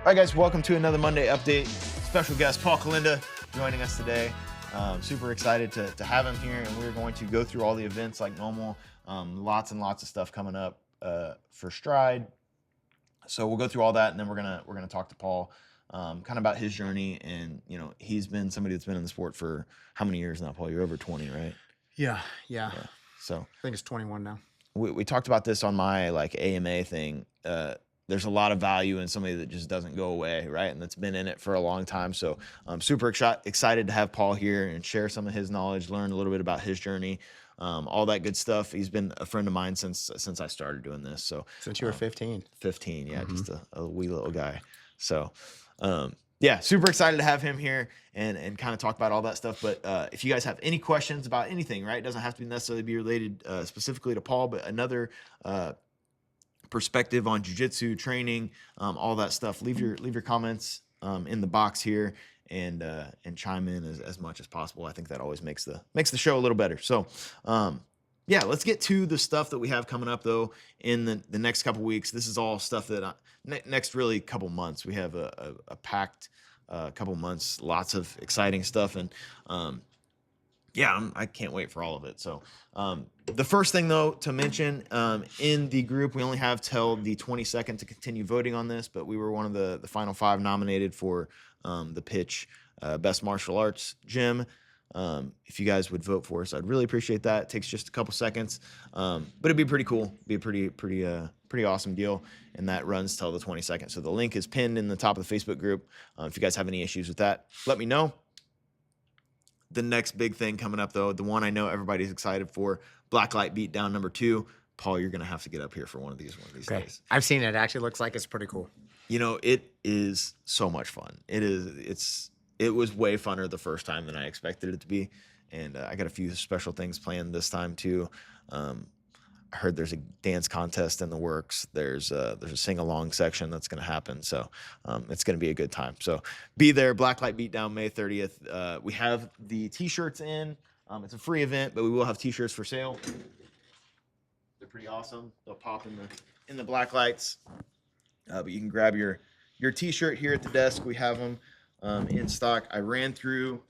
All right, guys, welcome to another Monday update. Special guest Paul Kolenda joining us today. Super excited to have him here, and we're going to go through all the events like normal. Lots and lots of stuff coming up for Stride. So we'll go through all that, and then we're gonna talk to Paul, kind of about his journey. And he's been somebody that's been in the sport for how many years now, Paul? You're over 20, right? Yeah. So I think it's 21 now. We talked about this on my AMA thing. There's a lot of value in somebody that just doesn't go away, right? And that's been in it for a long time. So I'm super excited to have Paul here and share some of his knowledge, learn a little bit about his journey, all that good stuff. He's been a friend of mine since I started doing this. So Since you were 15. 15, yeah, just a wee little guy. So yeah, super excited to have him here and kind of talk about all that stuff. But if you guys have any questions about anything, right, it doesn't have to necessarily be related specifically to Paul, but another perspective on jiu-jitsu training, all that stuff, leave your comments in the box here and chime in as much as possible. I think that always makes the show a little better. So yeah, let's get to the stuff that we have coming up though in the next couple weeks. This is all stuff that next really couple months. We have a packed couple months, lots of exciting stuff, and yeah, I can't wait for all of it. So the first thing, though, to mention, in the group, we only have till the 22nd to continue voting on this, but we were one of the final 5 nominated for the pitch Best Martial Arts Gym. If you guys would vote for us, I'd really appreciate that. It takes just a couple seconds, but it'd be pretty cool. Be a pretty awesome deal, and that runs till the 22nd. So the link is pinned in the top of the Facebook group. If you guys have any issues with that, let me know. The next big thing coming up, though, the one I know everybody's excited for, Blacklight Beatdown number 2. Paul, you're going to have to get up here for one of these days. I've seen it. It actually looks like it's pretty cool. It is so much fun. It was way funner the first time than I expected it to be. And I got a few special things planned this time, too. I heard there's a dance contest in the works. There's a sing-along section that's going to happen. So it's going to be a good time. So be there. Blacklight Beatdown, May 30th. We have the T-shirts in. It's a free event, but we will have T-shirts for sale. They're pretty awesome. They'll pop in the black lights. But you can grab your T-shirt here at the desk. We have them in stock. I ran through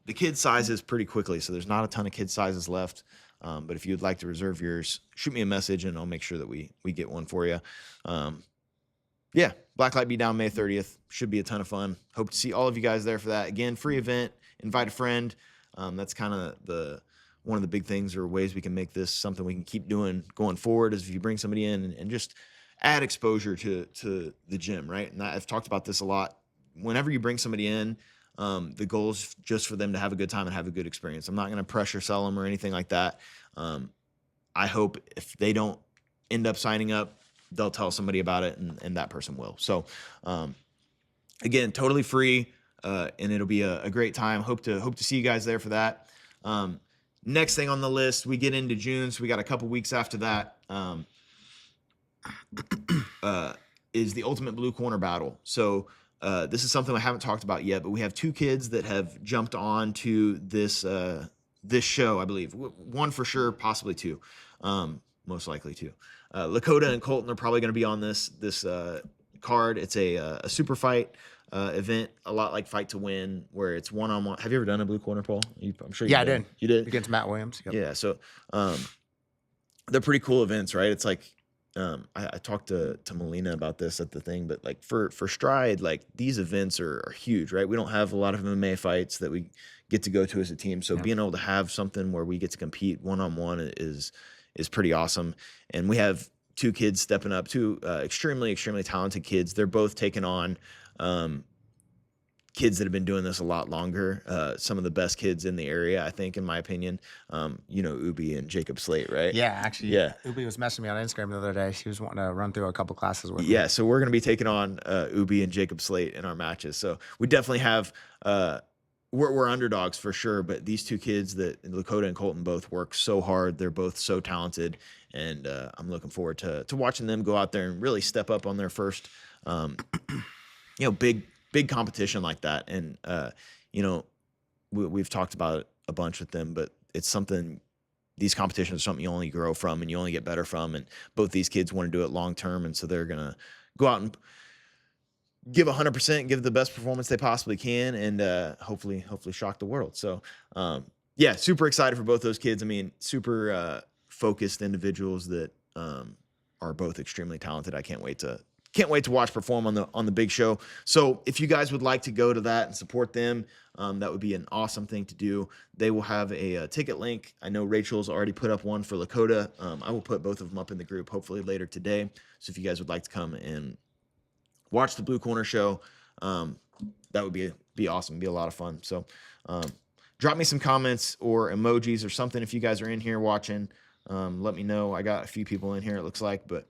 the kid sizes pretty quickly, so there's not a ton of kid sizes left. But if you'd like to reserve yours, shoot me a message and I'll make sure that we get one for you. Yeah, Blacklight Beatdown May 30th. Should be a ton of fun. Hope to see all of you guys there for that. Again, free event. Invite a friend. That's kind of one of the big things or ways we can make this something we can keep doing going forward is if you bring somebody in and just add exposure to the gym, right? And I've talked about this a lot. Whenever you bring somebody in, the goal is just for them to have a good time and have a good experience. I'm not going to pressure sell them or anything like that. I hope if they don't end up signing up, they'll tell somebody about it and that person will. So, again, totally free, and it'll be a great time. Hope to see you guys there for that. Next thing on the list, we get into June, so we got a couple weeks after that, is the Ultimate Blue Corner Battle. So, this is something I haven't talked about yet, but we have 2 kids that have jumped on to this show, I believe. One for sure, possibly 2, most likely 2. Lakota and Colton are probably going to be on this card. It's a super fight event, a lot like Fight to Win, where it's one-on-one. Have you ever done a blue corner, Paul? I'm sure you did. I did. You did? Against Matt Williams. Yep. Yeah, so they're pretty cool events, right? It's like I talked to Melina about this at the thing, but like for Stride, like these events are huge, right? We don't have a lot of MMA fights that we get to go to as a team. So being able to have something where we get to compete one-on-one is pretty awesome. And we have 2 kids stepping up, 2 extremely, extremely talented kids. They're both taking on kids that have been doing this a lot longer. Some of the best kids in the area, I think, in my opinion. Ubi and Jacob Slate, right? Yeah, actually. Yeah. Ubi was messaging me on Instagram the other day. She was wanting to run through a couple classes with me. Yeah, so we're going to be taking on Ubi and Jacob Slate in our matches. So we definitely have we're underdogs for sure, but these 2 kids that Lakota and Colton both work so hard. They're both so talented, and I'm looking forward to watching them go out there and really step up on their first big competition like that. And we've talked about it a bunch with them, but it's something, these competitions are something you only grow from and you only get better from. And both these kids want to do it long term, and so they're gonna go out and give 100%, give the best performance they possibly can, and hopefully shock the world. So yeah, super excited for both those kids. I mean, super focused individuals that are both extremely talented. I can't wait to watch perform on the big show. So if you guys would like to go to that and support them, that would be an awesome thing to do. They will have a ticket link. I know Rachel's already put up one for Lakota. I will put both of them up in the group hopefully later today. So if you guys would like to come and watch the Blue Corner show, that would be awesome. Be a lot of fun. So drop me some comments or emojis or something if you guys are in here watching. Let me know. I got a few people in here, it looks like, but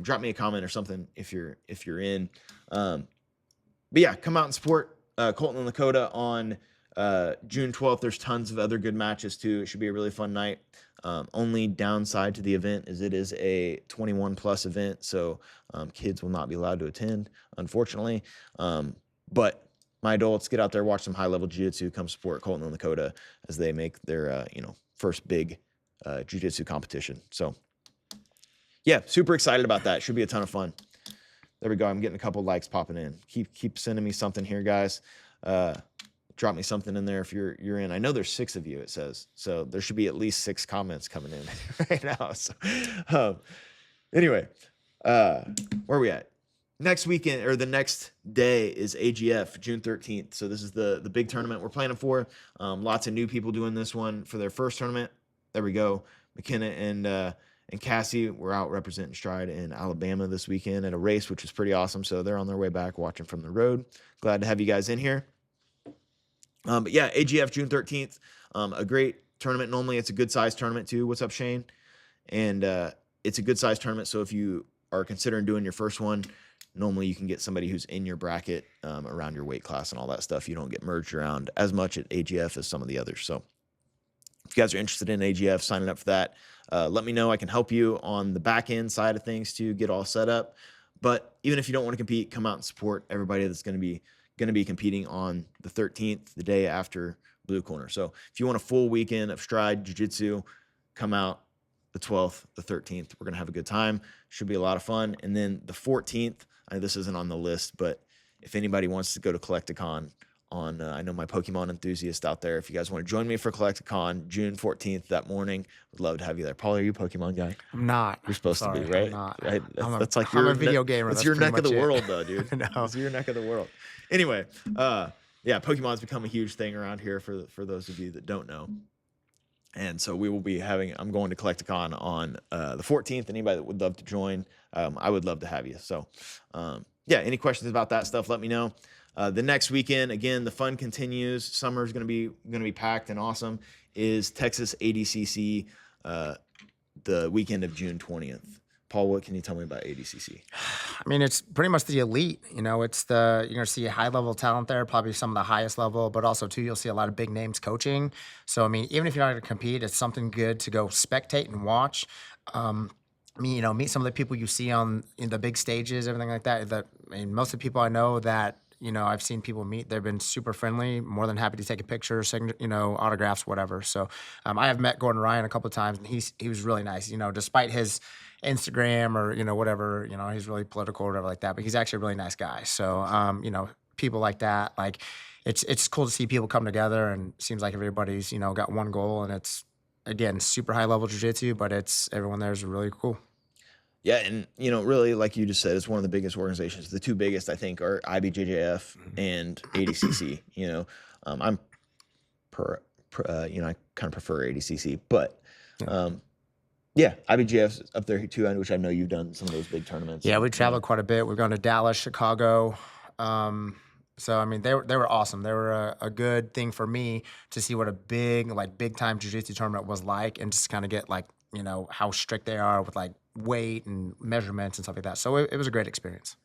drop me a comment or something if you're in. But yeah, come out and support Colton and Lakota on June 12th. There's tons of other good matches too. It should be a really fun night. Only downside to the event is it is a 21 plus event, so kids will not be allowed to attend, unfortunately. But my adults, get out there, watch some high level jiu-jitsu, come support Colton and Lakota as they make their first big jiu-jitsu competition. So yeah, super excited about that. Should be a ton of fun. There we go. I'm getting a couple likes popping in. Keep sending me something here, guys. Drop me something in there if you're in. I know there's 6 of you, it says. So there should be at least 6 comments coming in right now. So anyway, where are we at? Next weekend, or the next day, is AGF, June 13th. So this is the big tournament we're planning for. Lots of new people doing this one for their first tournament. There we go. McKenna and Cassie were out representing Stride in Alabama this weekend at a race, which was pretty awesome. So they're on their way back watching from the road. Glad to have you guys in here. But yeah, AGF June 13th, a great tournament. Normally it's a good size tournament too. What's up, Shane? And it's a good size tournament. So if you are considering doing your first one, normally you can get somebody who's in your bracket around your weight class and all that stuff. You don't get merged around as much at AGF as some of the others. So if you guys are interested in AGF, signing up for that, let me know. I can help you on the back end side of things to get all set up. But even if you don't want to compete, come out and support everybody that's going to be competing on the 13th, the day after Blue Corner. So if you want a full weekend of Stride Jiu-Jitsu, come out the 12th, the 13th. We're going to have a good time. Should be a lot of fun. And then the 14th, this isn't on the list, but if anybody wants to go to Collecticon on, I know my Pokemon enthusiast out there, if you guys want to join me for Collecticon, June 14th, that morning, would love to have you there. Paul, are you a Pokemon guy? I'm not. You're supposed to be, right? I'm not. Right? That's like I'm a video gamer. That's That's your pretty neck of the much it. world, though, dude. No. It's your neck of the world. Anyway, yeah, Pokemon's become a huge thing around here for those of you that don't know. And so we will be I'm going to Collecticon on the 14th. Anybody that would love to join, I would love to have you. So yeah, any questions about that stuff, let me know. The next weekend, again, the fun continues. Summer is going to be packed and awesome. Is Texas ADCC the weekend of June 20th. Paul, what can you tell me about ADCC? I mean, it's pretty much the elite. It's you're going to see high level talent there, probably some of the highest level, but also too, you'll see a lot of big names coaching. So, I mean, even if you're not going to compete, it's something good to go spectate and watch. Meet some of the people you see in the big stages, everything like that. Most of the people I know that, I've seen people meet, they've been super friendly, more than happy to take a picture, autographs, whatever. So I have met Gordon Ryan a couple of times, and he was really nice, despite his Instagram or, whatever, he's really political or whatever like that, but he's actually a really nice guy. So, people like that, like it's cool to see people come together, and it seems like everybody's, got one goal, and it's, again, super high level jiu-jitsu, but everyone there is really cool. Yeah, and really, like you just said, it's one of the biggest organizations. The 2 biggest, I think, are IBJJF and ADCC. I'm I kind of prefer ADCC, but yeah, IBJF's up there too, which I know you've done some of those big tournaments. Yeah, we traveled quite a bit. We've gone to Dallas, Chicago. So I mean, they were awesome. They were a good thing for me to see what a big time jiu-jitsu tournament was like, and just kind of get how strict they are with weight and measurements and stuff like that. So it was a great experience.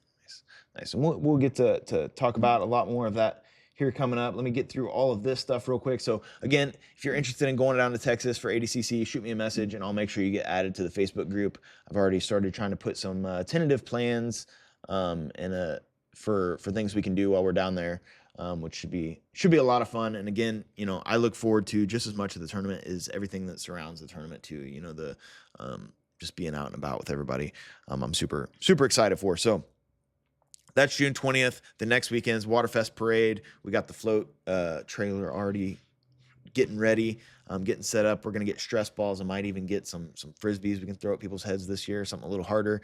Nice. And we'll get to talk about a lot more of that here coming up. Let me get through all of this stuff real quick. So again, if you're interested in going down to Texas for ADCC, shoot me a message and I'll make sure you get added to the Facebook group. I've already started trying to put some tentative plans for things we can do while we're down there, which should be a lot of fun. And again, I look forward to just as much of the tournament as everything that surrounds the tournament too. The just being out and about with everybody. I'm super excited for. So That's June 20th. The next weekend is Waterfest Parade. We got the float trailer already getting ready, getting set up. We're going to get stress balls. I might even get some Frisbees we can throw at people's heads this year, something a little harder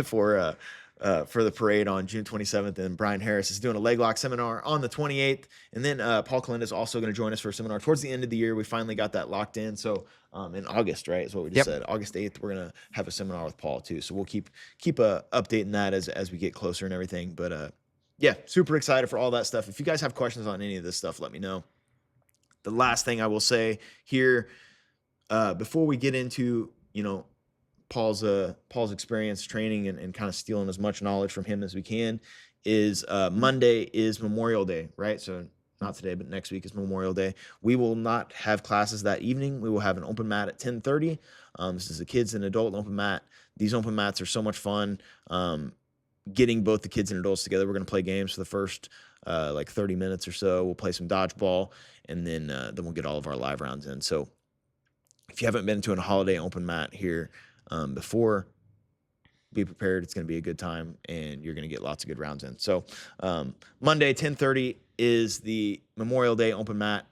for the parade on June 27th. And Brian Harris is doing a leg lock seminar on the 28th. And then Paul Kolenda is also going to join us for a seminar towards the end of the year. We finally got that locked in. So in August, right, is what we just said. August 8th, we're going to have a seminar with Paul too. So we'll keep updating that as we get closer and everything. But yeah, super excited for all that stuff. If you guys have questions on any of this stuff, let me know. The last thing I will say here, before we get into, Paul's experience training and kind of stealing as much knowledge from him as we can, is Monday is Memorial Day, right? So not today, but next week is Memorial Day. We will not have classes that evening. We will have an open mat at 10:30. This is a kids and adult open mat. These open mats are so much fun. Getting both the kids and adults together. We're going to play games for the first 30 minutes or so. We'll play some dodgeball, and then we'll get all of our live rounds in. So if you haven't been to a holiday open mat here before, be prepared. It's going to be a good time, and you're going to get lots of good rounds in. So Monday, 10:30 is the Memorial Day open mat.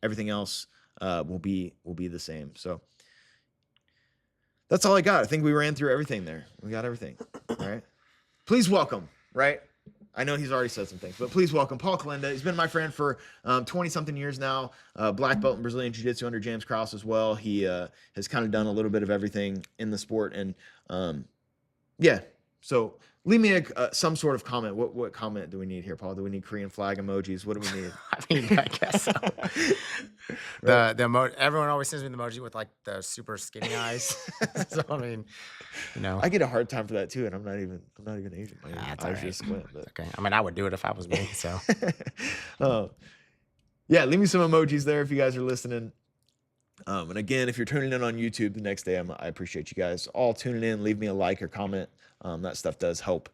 Everything else will be the same. So that's all I got. I think we ran through everything there. We got everything. All right. Please welcome, right? I know he's already said some things, but please welcome Paul Kolenda. He's been my friend for 20-something years now, black belt in Brazilian Jiu-Jitsu under James Krause as well. He has kind of done a little bit of everything in the sport. And yeah, so leave me some sort of comment. What comment do we need here, Paul? Do we need Korean flag emojis? What do we need? I mean, I guess so. Right. Everyone always sends me the emoji with like the super skinny eyes. So I mean, I get a hard time for that too, and I'm not even Asian. My eyes just squint. But. Okay. I mean, I would do it if I was me. So yeah, leave me some emojis there if you guys are listening. And again, if you're tuning in on YouTube the next day, I appreciate you guys all tuning in. Leave me a like or comment. That stuff does help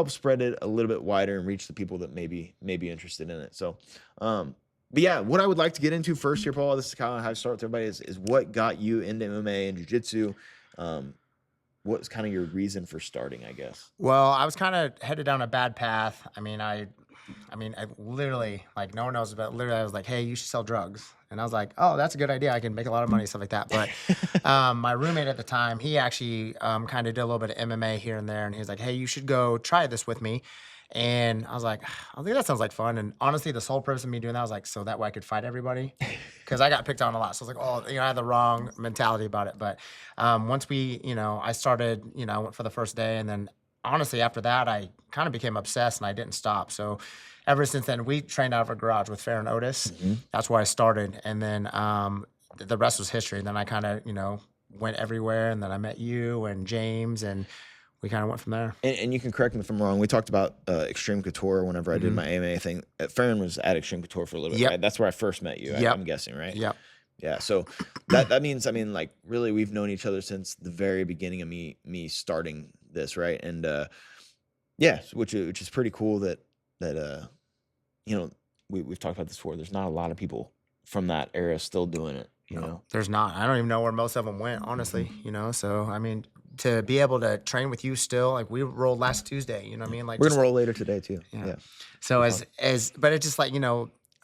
spread it a little bit wider and reach the people that may be interested in it. So, but yeah, what I would like to get into first here, Paul, this is kind of how I start with everybody, is what got you into MMA and Jiu-Jitsu? What was kind of your reason for starting, I guess? Well, I was kind of headed down a bad path. I mean, I literally, like, no one knows about, literally, I was like, hey, you should sell drugs. And I was like, oh, that's a good idea. I can make a lot of money, stuff like that. But my roommate at the time, he actually kind of did a little bit of MMA here and there. And he was like, hey, you should go try this with me. And I was like, I think that sounds like fun. And honestly, the sole purpose of me doing that was like, so that way I could fight everybody. Because I got picked on a lot. So I was like, oh, I had the wrong mentality about it. But once we, I started, I went for the first day. And then honestly, after that, I kind of became obsessed and I didn't stop. So ever since then, we trained out of a garage with Farron Otis. Mm-hmm. That's where I started. And then the rest was history. And then I kind of, went everywhere. And then I met you and James, and we kind of went from there. And you can correct me if I'm wrong. We talked about Extreme Couture whenever I did my MMA thing. Farron was at Extreme Couture for a little bit, right? That's where I first met you, I'm guessing, right? Yep. Yeah, so that means, like, really we've known each other since the very beginning of me starting this, right? And yeah, which is pretty cool that we've talked about this before. There's not a lot of people from that era still doing it, you know? There's not. I don't even know where most of them went, honestly, So, I mean, to be able to train with you still, like, we rolled last Tuesday, you know what I mean? Like, we're going to roll later today too. Yeah. So but it's just like,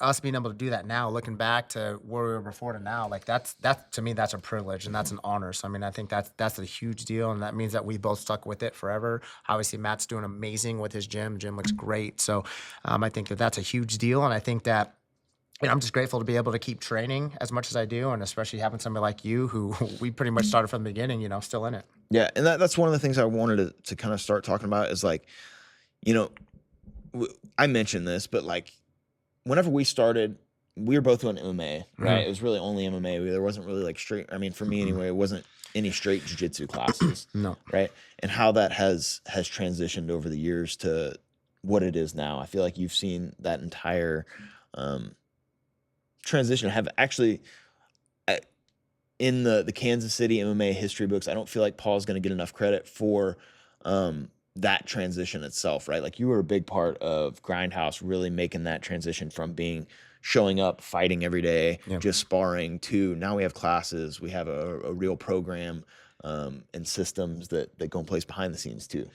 us being able to do that now, looking back to where we were before to now, like that's to me, that's a privilege and that's an honor. So I mean, I think that's a huge deal, and that means that we both stuck with it forever. Obviously, Matt's doing amazing with his gym. Gym looks great. So I think that's a huge deal, and I think that. And I'm just grateful to be able to keep training as much as I do, and especially having somebody like you who we pretty much started from the beginning, still in it. Yeah, and that's one of the things I wanted to kind of start talking about is, like, I mentioned this, but like, whenever we started, we were both doing MMA, right? It was really only MMA. There wasn't really like straight, for me anyway, it wasn't any straight jiu-jitsu classes. No. Right? And how that has transitioned over the years to what it is now. I feel like you've seen that entire transition have actually in the Kansas City MMA history books. I don't feel like Paul's going to get enough credit for that transition itself, right? Like, you were a big part of Grindhouse really making that transition from showing up, fighting every day, just sparring, to now we have classes, we have a real program and systems that go in place behind the scenes too.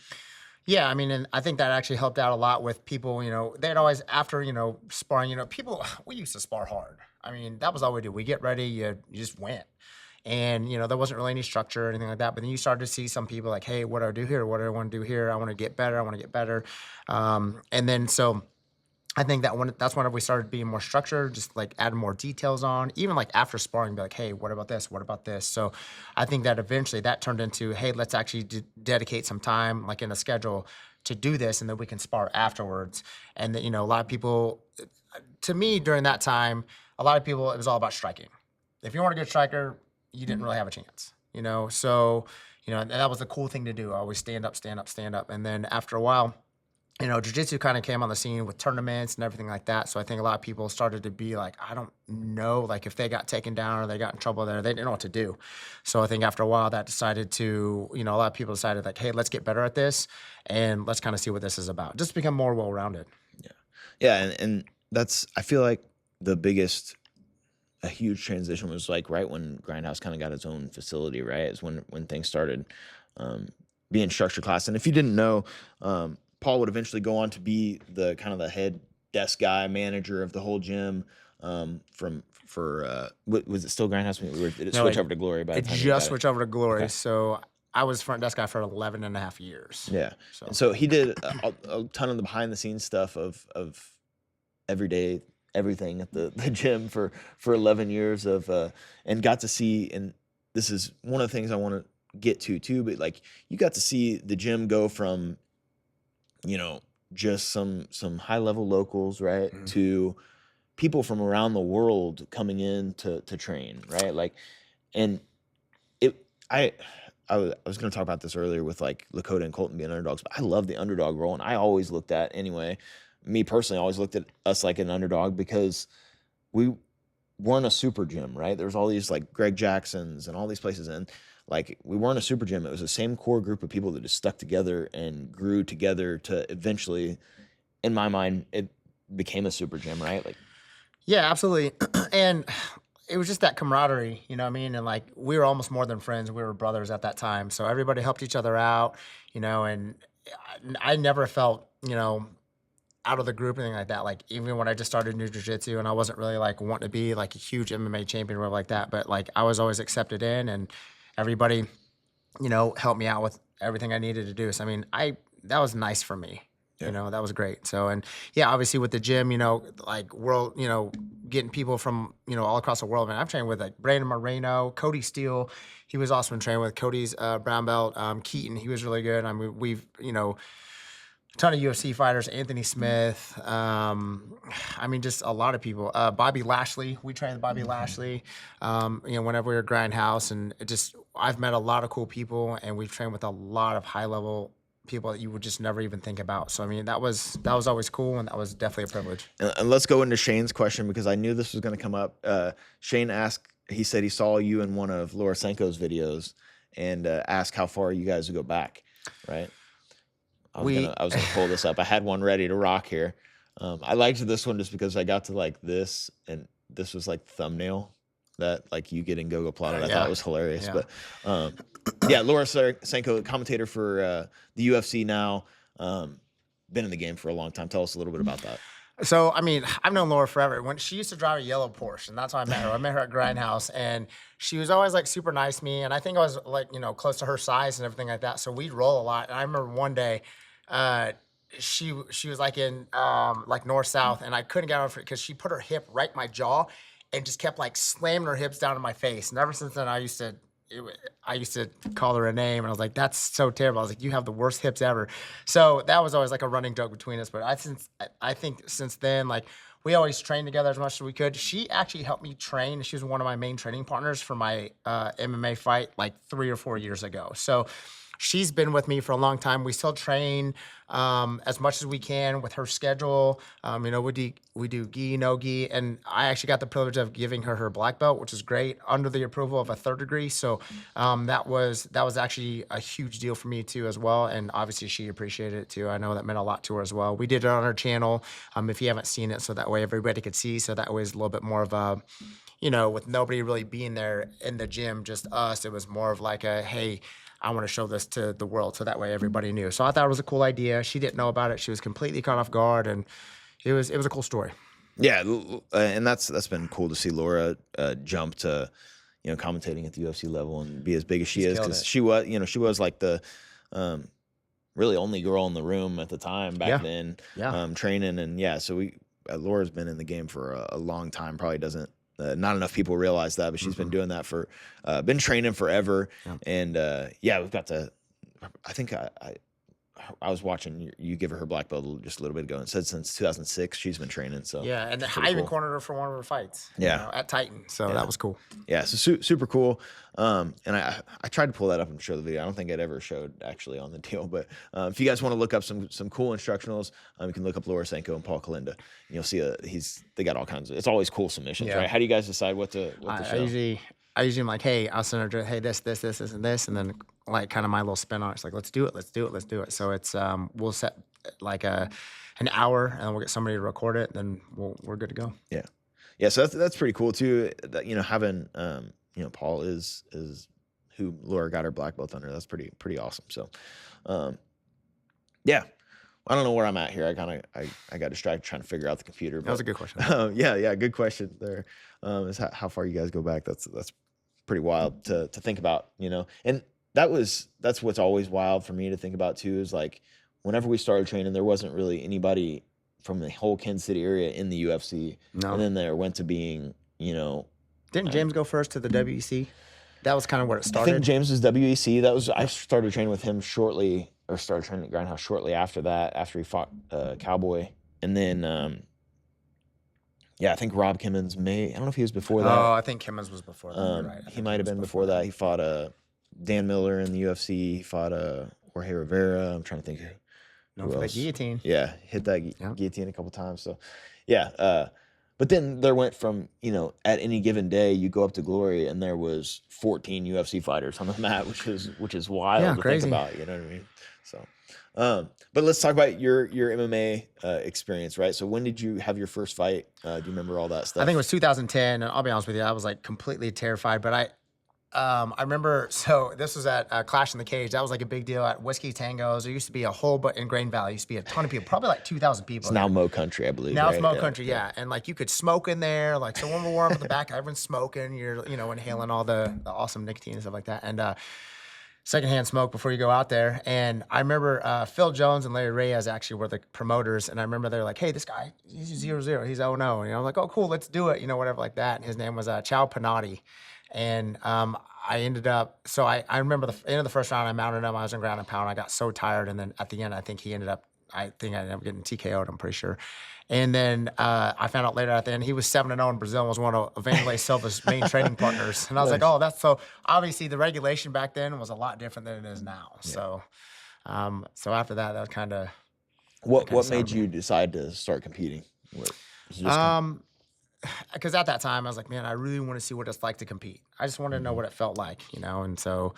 Yeah, I mean, and I think that actually helped out a lot with people, they'd always, after, sparring, people, we used to spar hard. I mean, that was all we did. We get ready, you just went. And, there wasn't really any structure or anything like that. But then you started to see some people like, hey, what do I do here? What do I want to do here? I want to get better. I want to get better. And then so I think that's whenever we started being more structured, just like adding more details on, even like after sparring, be like, hey, what about this? What about this? So I think that eventually that turned into, hey, let's actually dedicate some time, like in a schedule, to do this, and then we can spar afterwards. And that, a lot of people, to me, during that time, a lot of people, it was all about striking. If you weren't a good striker, you didn't really have a chance, So, and that was the cool thing to do. Always stand up, stand up, stand up. And then after a while, jiu-jitsu kind of came on the scene with tournaments and everything like that. So I think a lot of people started to be like, I don't know, like if they got taken down or they got in trouble there, they didn't know what to do. So I think after a while that decided to, a lot of people decided like, hey, let's get better at this and let's kind of see what this is about. Just become more well-rounded. Yeah. Yeah. And that's, I feel like a huge transition was like right when Grindhouse kind of got its own facility, right? Is when things started being structured class. And if you didn't know, Paul would eventually go on to be the kind of the head desk guy, manager of the whole gym. Was it still Grindhouse? Did it switch over to Glory by the It time just switched over to Glory. Okay. So I was front desk guy for 11 and a half years. Yeah. So he did a ton of the behind the scenes stuff of everyday everything at the gym for 11 years and got to see, and this is one of the things I want to get to too, but like you got to see the gym go from, just some high level locals, right, to people from around the world coming in to train, right? Like, and I was going to talk about this earlier with like Lakota and Colton being underdogs, but I love the underdog role. And I always looked at, anyway, me personally, always looked at us like an underdog because we weren't a super gym, right? There's all these like Greg Jacksons and all these places. And like, we weren't a super gym. It was the same core group of people that just stuck together and grew together to eventually, in my mind, it became a super gym, right? Like, yeah, absolutely. And it was just that camaraderie, you know what I mean? And like, we were almost more than friends. We were brothers at that time. So everybody helped each other out, and I never felt, out of the group or anything like that. Like, even when I just started new jiu-jitsu and I wasn't really like wanting to be like a huge MMA champion or whatever like that, but like I was always accepted in, and everybody, helped me out with everything I needed to do. So, I mean, that was nice for me. Yeah. That was great. So, and yeah, obviously with the gym, like world, getting people from, all across the world. I mean, I've trained with like Brandon Moreno, Cody Steele. He was awesome to train with. Cody's brown belt. Keaton, he was really good. I mean, we've, a ton of UFC fighters, Anthony Smith. I mean, just a lot of people. Bobby Lashley, we trained with Bobby Lashley. Whenever we were Grindhouse, and I've met a lot of cool people, and we've trained with a lot of high level people that you would just never even think about. So I mean, that was always cool, and that was definitely a privilege. And let's go into Shane's question, because I knew this was going to come up. Shane asked, he said he saw you in one of Laura Senko's videos and asked how far you guys would go back, right? I was gonna pull this up. I had one ready to rock here. I liked this one just because I got to like this, and this was like the thumbnail that like you getting Gogo plotted. I thought it was hilarious. Yeah. But yeah, Laura Senko, commentator for the UFC now, been in the game for a long time. Tell us a little bit about that. So, I mean, I've known Laura forever. When she used to drive a yellow Porsche, and that's how I met her. I met her at Grindhouse, and she was always like super nice to me. And I think I was like, close to her size and everything like that. So we'd roll a lot. And I remember one day, she was like in like north south, and I couldn't get over it because she put her hip right in my jaw and just kept like slamming her hips down in my face. And ever since then, I used to call her a name, and I was like, that's so terrible. I was like, you have the worst hips ever. So that was always like a running joke between us. But I think since then, like, we always trained together as much as we could. She actually helped me train. She was one of my main training partners for my MMA fight like 3 or 4 years ago. So she's been with me for a long time. We still train as much as we can with her schedule. We do gi, no gi, and I actually got the privilege of giving her black belt, which is great, under the approval of a 3rd degree. So that was actually a huge deal for me too as well, and obviously she appreciated it too. I know that meant a lot to her as well. We did it on her channel, if you haven't seen it, so that way everybody could see. So that way it's a little bit more of a, with nobody really being there in the gym, just us. It was more of like a, hey, I want to show this to the world so that way everybody knew. So I thought it was a cool idea. She didn't know about it. She was completely caught off guard, and it was a cool story. Yeah, and that's been cool to see Laura jump to, commentating at the UFC level and be as big as she is, because she was like the really only girl in the room at the time back then, training, and so Laura's been in the game for a long time. Probably doesn't. Not enough people realize that, but she's been doing that for, been training forever. And we've got to, I think I was watching you give her black belt just a little bit ago, and said since 2006 she's been training. So and I even cornered her for one of her fights. At Titan. So that was cool. Yeah, so super cool. And I tried to pull that up and show the video. I don't think it ever showed actually on the deal, but if you guys want to look up some cool instructionals, you can look up Laura Senko and Paul Kolenda, and you'll see they got all kinds of. It's always cool submissions, right? How do you guys decide what to show? I usually am like, hey, I'll send her, hey, this, and this, and then like kind of my little spin on it. It's like, let's do it. So it's we'll set like an hour, and we'll get somebody to record it, then we're good to go. Yeah. So that's pretty cool too. That having Paul is who Laura got her black belt under. That's pretty awesome. So, I don't know where I'm at here. I got distracted trying to figure out the computer. But, that was a good question. Good question there. Is how far you guys go back. That's pretty wild to think about, and that's what's always wild for me to think about too, is like whenever we started training, there wasn't really anybody from the whole Kansas City area in the UFC. No. And then there went to being, Didn't James go first to the WEC? That was kind of where it started. I think James was WEC. I started training with him started training at Grindhouse shortly after that, after he fought Cowboy. And then I think Rob Kimmons I don't know if he was before that. Oh, I think Kimmons was before that. You're right. He might have been before that. He fought Dan Miller in the UFC. He fought Jorge Rivera. I'm trying to think for the guillotine. Yeah, hit that guillotine a couple times. So, but then there went from, at any given day, you go up to Glory and there was 14 UFC fighters on the mat, which is wild to think about. You know what I mean? So, but let's talk about your MMA experience, right? So when did you have your first fight? Do you remember all that stuff? I think it was 2010, and I'll be honest with you, I was like completely terrified. But I remember, so this was at Clash in the Cage. That was like a big deal at Whiskey Tangos. There used to be a whole, but in Grain Valley, used to be a ton of people, probably like 2,000 people. It's now Mo Country, I believe. Now it's Mo Country, yeah. And like you could smoke in there. Like, so when we're warm at the back, everyone's smoking. You're, inhaling all the awesome nicotine and stuff like that. And secondhand smoke before you go out there. And I remember Phil Jones and Larry Reyes actually were the promoters. And I remember they were like, hey, this guy, he's 0-0. He's 0-0. And I'm like, oh, cool, let's do it. Whatever like that. And his name was Chow Panati. And I ended up, so I remember the end of the first round, I mounted him. I was in ground and pound. I got so tired. And then at the end, I think I ended up getting TKO'd, I'm pretty sure. And then I found out later at the end, he was 7-0 in Brazil and was one of Vanderlei Silva's main training partners. And I was like, oh, that's so, obviously the regulation back then was a lot different than it is now. Yeah. So after that was kind of. What made you decide to start competing? Because at that time I was like, man, I really want to see what it's like to compete. I just wanted to know what it felt like, and so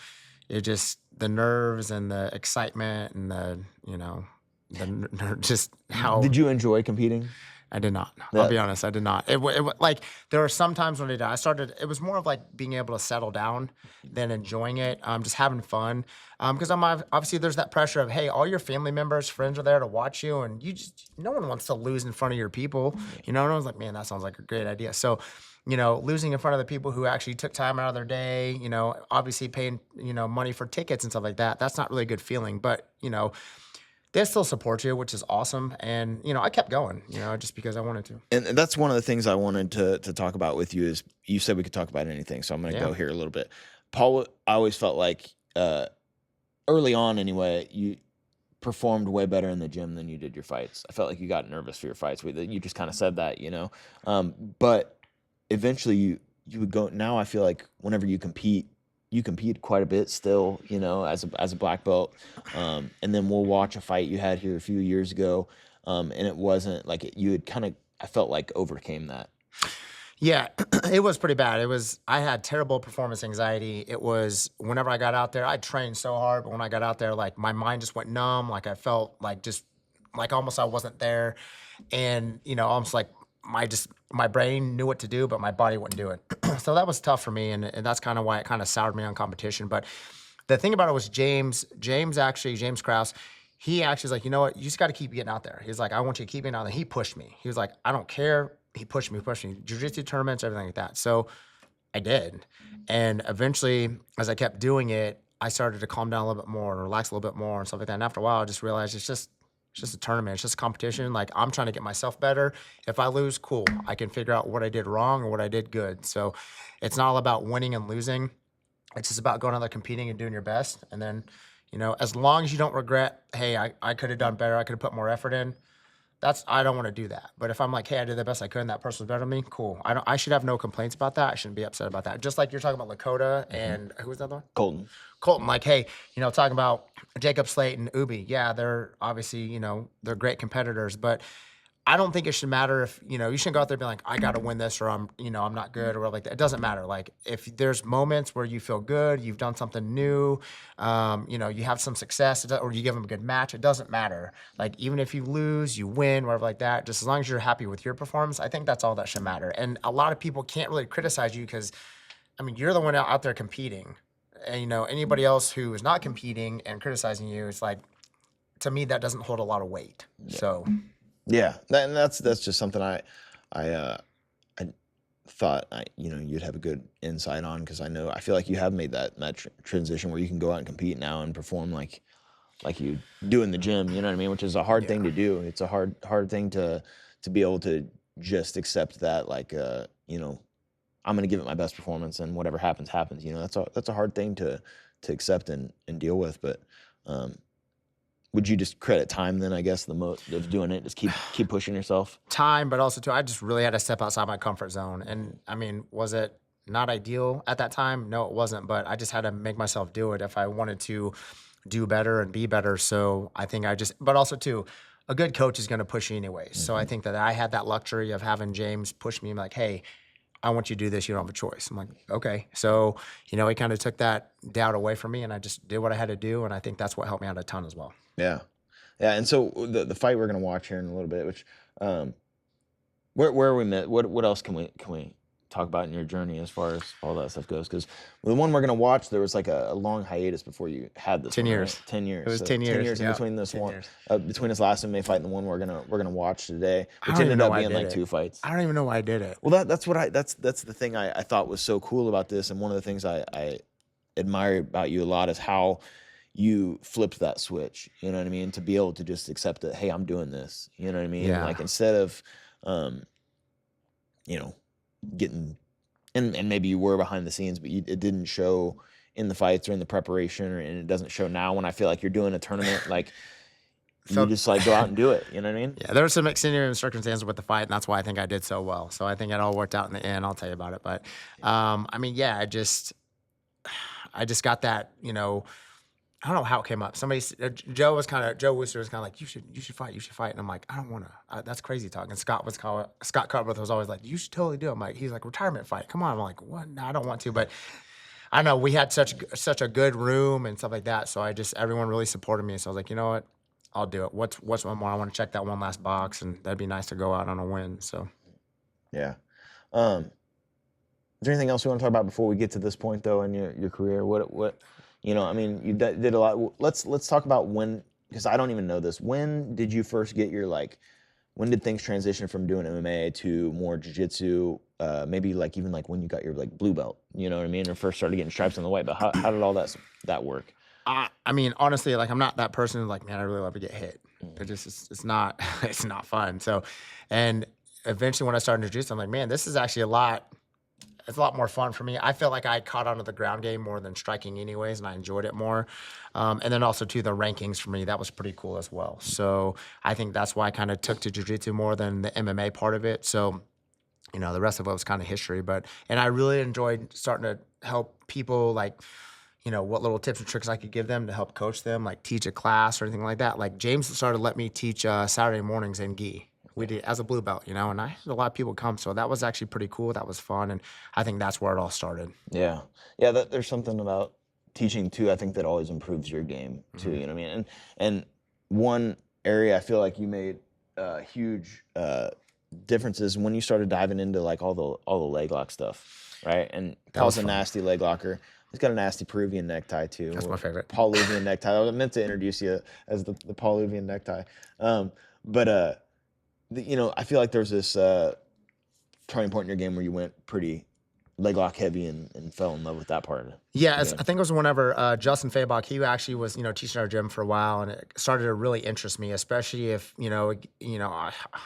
it just, the nerves and the excitement and the, just how. Did you enjoy competing? I did not. I'll be honest, I did not. It like, there were some times when I started, it was more of like being able to settle down than enjoying it, just having fun. Because obviously there's that pressure of, hey, all your family members, friends are there to watch you, and no one wants to lose in front of your people. And I was like, man, that sounds like a great idea. So, losing in front of the people who actually took time out of their day, obviously paying, money for tickets and stuff like that, that's not really a good feeling. But, they still support you, which is awesome. And, I kept going, just because I wanted to. And that's one of the things I wanted to talk about with you is you said we could talk about anything. So I'm going to go here a little bit. Paul, I always felt like early on anyway, you performed way better in the gym than you did your fights. I felt like you got nervous for your fights. You just kind of said that, but eventually you would go. Now I feel like whenever you compete quite a bit still, as a black belt. And then we'll watch a fight you had here a few years ago. And it wasn't like you had I felt like overcame that. Yeah, it was pretty bad. I had terrible performance anxiety. It was, whenever I got out there, I trained so hard, but when I got out there, like my mind just went numb. Like I felt like almost I wasn't there. And, almost like my brain knew what to do, but my body wouldn't do it. So that was tough for me, and that's kind of why it kind of soured me on competition. But the thing about it was James Krause, he actually was like, you know what, you just got to keep getting out there. He's like, I want you to keep getting out there. He pushed me. He was like, I don't care. He pushed me. Jiu-jitsu tournaments, everything like that. So I did. And eventually, as I kept doing it, I started to calm down a little bit more and relax a little bit more and stuff like that. And after a while, I just realized it's just a tournament. It's just competition. Like, I'm trying to get myself better. If I lose, cool. I can figure out what I did wrong or what I did good. So it's not all about winning and losing. It's just about going out there competing and doing your best. And then, as long as you don't regret, hey, I could have done better. I could have put more effort in. I don't want to do that. But if I'm like, hey, I did the best I could and that person was better than me, cool. I should have no complaints about that. I shouldn't be upset about that. Just like you're talking about Lakota and who was the other one? Colton. Like, hey, talking about Jacob Slate and Ubi. Yeah, they're obviously, they're great competitors, but I don't think it should matter if, you shouldn't go out there being like, I got to win this or I'm not good or like that. It doesn't matter. Like, if there's moments where you feel good, you've done something new, you have some success or you give them a good match, it doesn't matter. Like, even if you lose, you win, whatever like that, just as long as you're happy with your performance, I think that's all that should matter. And a lot of people can't really criticize you because, you're the one out there competing. And, anybody else who is not competing and criticizing you, it's like, to me, that doesn't hold a lot of weight. Yeah. So... Yeah, and that's just something I thought you'd have a good insight on, because I feel like you have made that transition where you can go out and compete now and perform like you do in the gym. You know what I mean? Which is a hard thing to do. It's a hard thing to be able to just accept that, like, I'm gonna give it my best performance and whatever happens. That's a hard thing to accept and deal with. But would you just credit time then, I guess, the most of doing it? Just keep pushing yourself? Time, but also, too, I just really had to step outside my comfort zone. And, was it not ideal at that time? No, it wasn't. But I just had to make myself do it if I wanted to do better and be better. So I think but also, too, a good coach is going to push you anyways. Mm-hmm. So I think that I had that luxury of having James push me like, hey, I want you to do this. You don't have a choice. I'm like, okay. So, he kind of took that doubt away from me and I just did what I had to do. And I think that's what helped me out a ton as well. Yeah. Yeah. And so the fight we're going to watch here in a little bit, which, where we met, what else can we talk about in your journey as far as all that stuff goes? Because the one we're going to watch, there was like a long hiatus before you had this 10 one, years. Right? 10 years. It was 10 years. 10 years in between this one, between this last MMA fight and the one we're gonna watch today, which ended up being like 2 fights. I don't even know why I did it. Well, that's the thing I thought was so cool about this, and one of the things I admire about you a lot is how you flipped that switch. You know what I mean? To be able to just accept that, hey, I'm doing this. You know what I mean? Yeah. Like, instead of, getting, and maybe you were behind the scenes, but it didn't show in the fights or in the preparation, and it doesn't show now when I feel like you're doing a tournament. Like, you just like go out and do it. You know what I mean? Yeah, there were some extenuating circumstances with the fight, and that's why I think I did so well. So I think it all worked out in the end. I'll tell you about it. But I just got that, I don't know how it came up. Joe Wooster was kind of like, you should fight. And I'm like, I don't want to. That's crazy talk. And Scott Cutworth was always like, you should totally do it. I'm like, he's like, retirement fight. Come on. I'm like, what? No, I don't want to. But I know we had such a good room and stuff like that. So everyone really supported me. So I was like, you know what? I'll do it. What's one more? I want to check that one last box, and that'd be nice to go out on a win. So, yeah. Is there anything else you want to talk about before we get to this point, though, in your career? What you did a lot. Let's talk about when, because I don't even know this. When did you first get when did things transition from doing MMA to more jiu-jitsu? Maybe even when you got your blue belt, you know what I mean? Or first started getting stripes on the white belt. How did all that work? Honestly, I'm not that person who's like, man, I really love to get hit. It's not fun. So, and eventually when I started jiu-jitsu, I'm like, man, this is actually it's a lot more fun for me. I feel like I caught onto the ground game more than striking anyways, and I enjoyed it more. And then also, too, the rankings for me, that was pretty cool as well. So I think that's why I kind of took to jiu-jitsu more than the MMA part of it. So, the rest of it was kind of history. And I really enjoyed starting to help people, what little tips and tricks I could give them to help coach them, like teach a class or anything like that. Like, James started to let me teach Saturday mornings in gi. We did as a blue belt, and I had a lot of people come. So that was actually pretty cool. That was fun. And I think that's where it all started. Yeah. Yeah. There's something about teaching too, I think, that always improves your game too. You know what I mean? And one area I feel like you made huge differences when you started diving into all the leg lock stuff, right? And that was a nasty leg locker. He's got a nasty Peruvian necktie too. That's my favorite. Pauluvian necktie. I meant to introduce you as the Pauluvian necktie. But I feel like there's this turning point in your game where you went pretty leg lock heavy and fell in love with that part of it. Yeah, I think it was whenever Justin Fabach, he actually was, teaching our gym for a while, and it started to really interest me, especially if,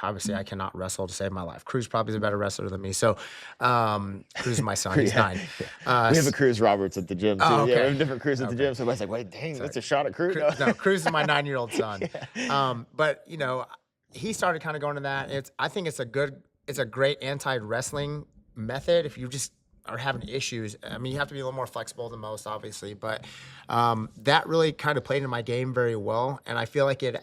obviously I cannot wrestle to save my life. Cruz probably is a better wrestler than me. So, Cruz is my son, he's 9. We have a Cruz Roberts at the gym too. Oh, okay. Yeah, we have different Cruz at the gym. So everybody's like, wait, dang, that's a shot at Cruz. No, Cruz is my 9-year-old son. But, he started kind of going to that. I think it's a great anti-wrestling method if you just are having issues. I mean, you have to be a little more flexible than most, obviously, but that really kind of played into my game very well. And I feel like it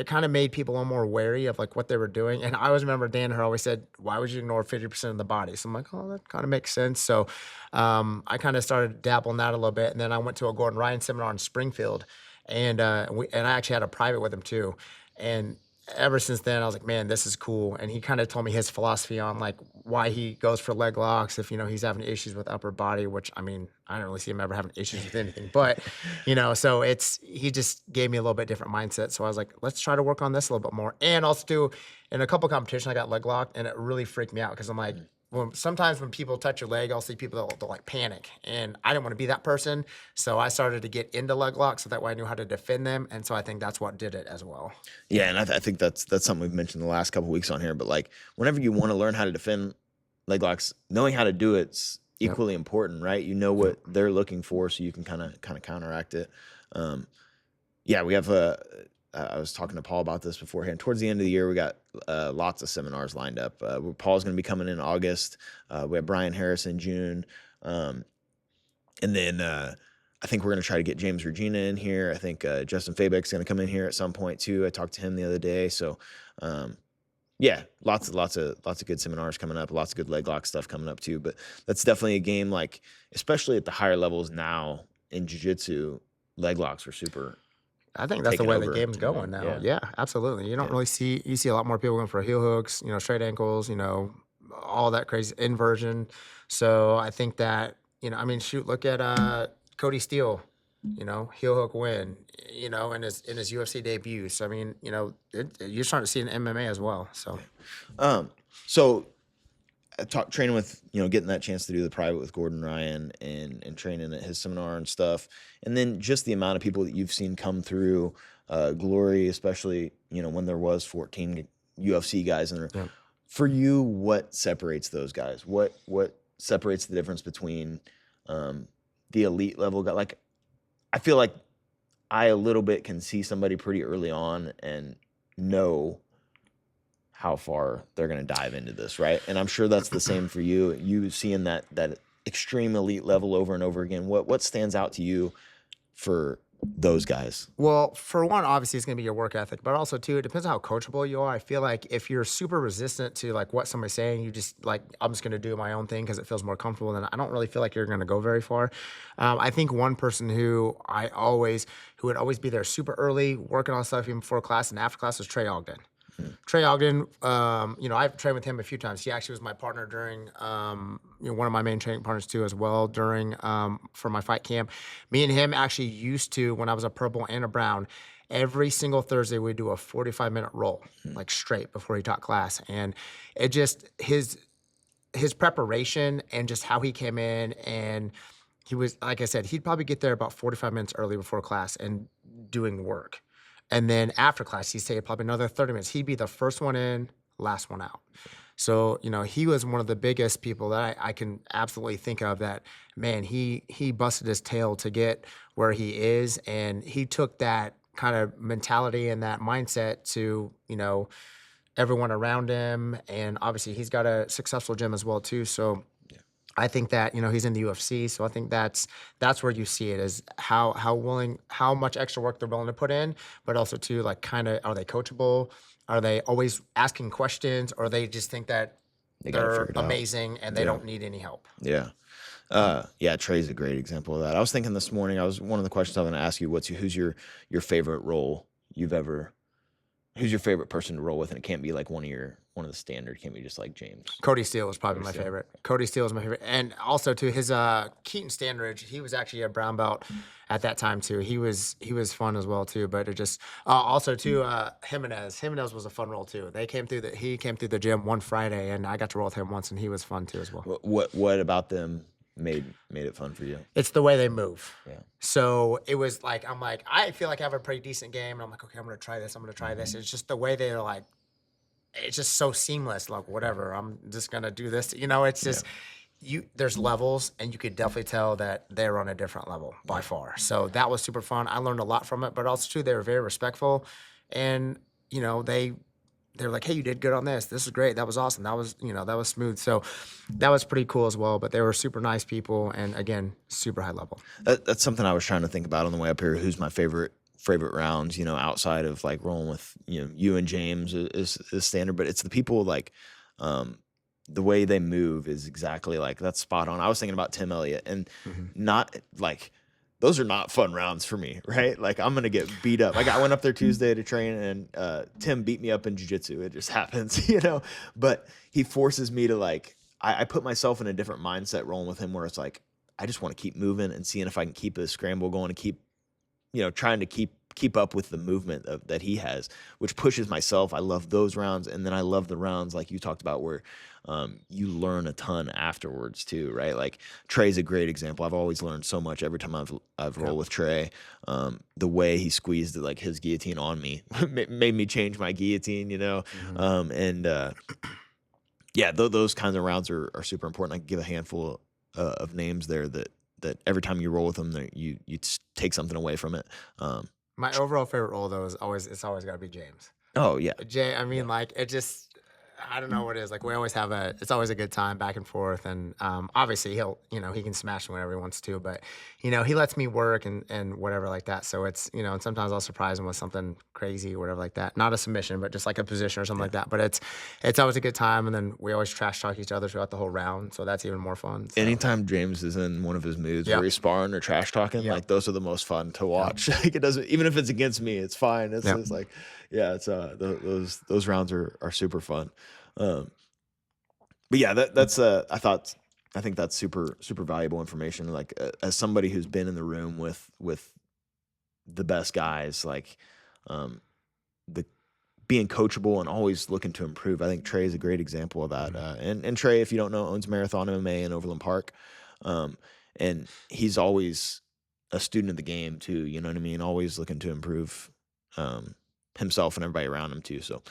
kind of made people a little more wary of like what they were doing. And I always remember Dan Her always said, why would you ignore 50% of the body? So I'm like, oh, that kind of makes sense. So I kind of started dabbling that a little bit. And then I went to a Gordon Ryan seminar in Springfield, and I actually had a private with him too. And ever since then, I was like, man, this is cool. And he kind of told me his philosophy on like why he goes for leg locks if, he's having issues with upper body, which I mean, I don't really see him ever having issues with anything, but so he just gave me a little bit different mindset. So I was like, let's try to work on this a little bit more. And also in a couple competitions, I got leg locked, and it really freaked me out because I'm like, sometimes when people touch your leg, I'll see people they'll like panic, and I didn't want to be that person. So I started to get into leg locks so that way I knew how to defend them. And so I think that's what did it as well. Yeah, and I think that's something we've mentioned the last couple of weeks on here. But like, whenever you want to learn how to defend leg locks, knowing how to do it's equally important, right? You know what they're looking for, so you can kind of counteract it. We have I was talking to Paul about this beforehand. Towards the end of the year, we got lots of seminars lined up. Paul's going to be coming in August. We have Brian Harris in June. And then I think we're going to try to get James Regina in here. I think Justin Fabek's going to come in here at some point too. I talked to him the other day. So, lots of good seminars coming up. Lots of good leg lock stuff coming up too. But that's definitely a game, like, especially at the higher levels now in jiu-jitsu, leg locks are super. I think that's the way the game's going now. Yeah, absolutely. You don't really see a lot more people going for heel hooks, straight ankles, all that crazy inversion. So I think that, look at Cody Steele, heel hook win, in his UFC debut. So I mean, you're starting to see an MMA as well. So, so training with, getting that chance to do the private with Gordon Ryan and training at his seminar and stuff. And then just the amount of people that you've seen come through Glory, especially, when there was 14 UFC guys in there. For you, what separates those guys? What separates the difference between the elite level guy? Like, I feel like I a little bit can see somebody pretty early on and know how far they're going to dive into this, right? And I'm sure that's the same for you. You seeing that extreme elite level over and over again. What stands out to you for those guys? Well, for one, obviously it's going to be your work ethic, but also too, it depends on how coachable you are. I feel like if you're super resistant to like what somebody's saying, you just like, I'm just going to do my own thing because it feels more comfortable, then I don't really feel like you're going to go very far. I think one person who would always be there super early, working on stuff even before class and after class was Trey Ogden. Trey Ogden, I've trained with him a few times. He actually was my partner during, one of my main training partners too as well during, for my fight camp. Me and him actually used to, when I was a purple and a brown, every single Thursday we'd do a 45-minute roll, like straight before he taught class. And it just, his preparation and just how he came in, and he was, like I said, he'd probably get there about 45 minutes early before class and doing work. And then after class, he'd say probably another 30 minutes. He'd be the first one in, last one out. So, he was one of the biggest people that I can absolutely think of that, man, he busted his tail to get where he is. And he took that kind of mentality and that mindset to, everyone around him. And obviously he's got a successful gym as well too. So I think that, he's in the UFC. So I think that's where you see it, is how much extra work they're willing to put in, but also too, like, kind of, are they coachable? Are they always asking questions, or they just think that they're amazing and they don't need any help? Yeah. Trey's a great example of that. I was thinking this morning, one of the questions I was going to ask you, who's your favorite role you've ever Who's your favorite person to roll with? And it can't be like one of the standard. It can't be just like James. Cody Steele was probably my Steele. favorite. Cody Steele was my favorite. And also too, his Keaton Standridge, he was actually a brown belt at that time too. He was fun as well too. But it just also too, Jimenez. Jimenez was a fun roll too. He came through the gym one Friday, and I got to roll with him once, and he was fun too as well. What about them made it fun for you? It's the way they move. Yeah. So it was like, I feel like I have a pretty decent game, and I'm like, okay, I'm gonna try this. It's just the way they're like, it's just so seamless. Like, whatever, I'm just gonna do this. It's just there's levels, and you could definitely tell that they're on a different level by far. So that was super fun. I learned a lot from it, but also too, they were very respectful, and they're like, hey, you did good on this. This is great. That was awesome. That was smooth. So that was pretty cool as well. But they were super nice people, and again, super high level. That's something I was trying to think about on the way up here. Who's my favorite rounds? Outside of like rolling with you and James is standard, but it's the people like the way they move is exactly like that's spot on. I was thinking about Tim Elliott, and not like. Those are not fun rounds for me, right? Like, I'm going to get beat up. Like, I went up there Tuesday to train, and Tim beat me up in jiu-jitsu. It just happens, But he forces me to, like, I put myself in a different mindset rolling with him where it's like, I just want to keep moving and seeing if I can keep the scramble going and keep, trying to keep up with the movement that he has, which pushes myself. I love those rounds. And then I love the rounds like you talked about where you learn a ton afterwards too, right? Like Trey's a great example. I've always learned so much every time I've rolled with Trey. The way he squeezed like his guillotine on me made me change my guillotine, those kinds of rounds are super important. I can give a handful of names there that every time you roll with them, you take something away from it. My overall favorite roll though it's always got to be James. Oh yeah, like it just. I don't know what it is. Like we always it's always a good time back and forth. And obviously he can smash me whenever he wants to, but he lets me work and whatever like that. So it's, and sometimes I'll surprise him with something crazy or whatever like that. Not a submission, but just like a position or something like that. But it's always a good time. And then we always trash talk each other throughout the whole round. So that's even more fun. So. Anytime James is in one of his moods where he's sparring or trash talking, like those are the most fun to watch. Like it doesn't, even if it's against me, it's fine. It's just like, it's those rounds are super fun. But yeah, that's I think that's super valuable information. Like as somebody who's been in the room with the best guys, like the being coachable and always looking to improve. I think Trey is a great example of that. And Trey, if you don't know, owns Marathon MMA in Overland Park, and he's always a student of the game too. You know what I mean? Always looking to improve himself and everybody around him too. So.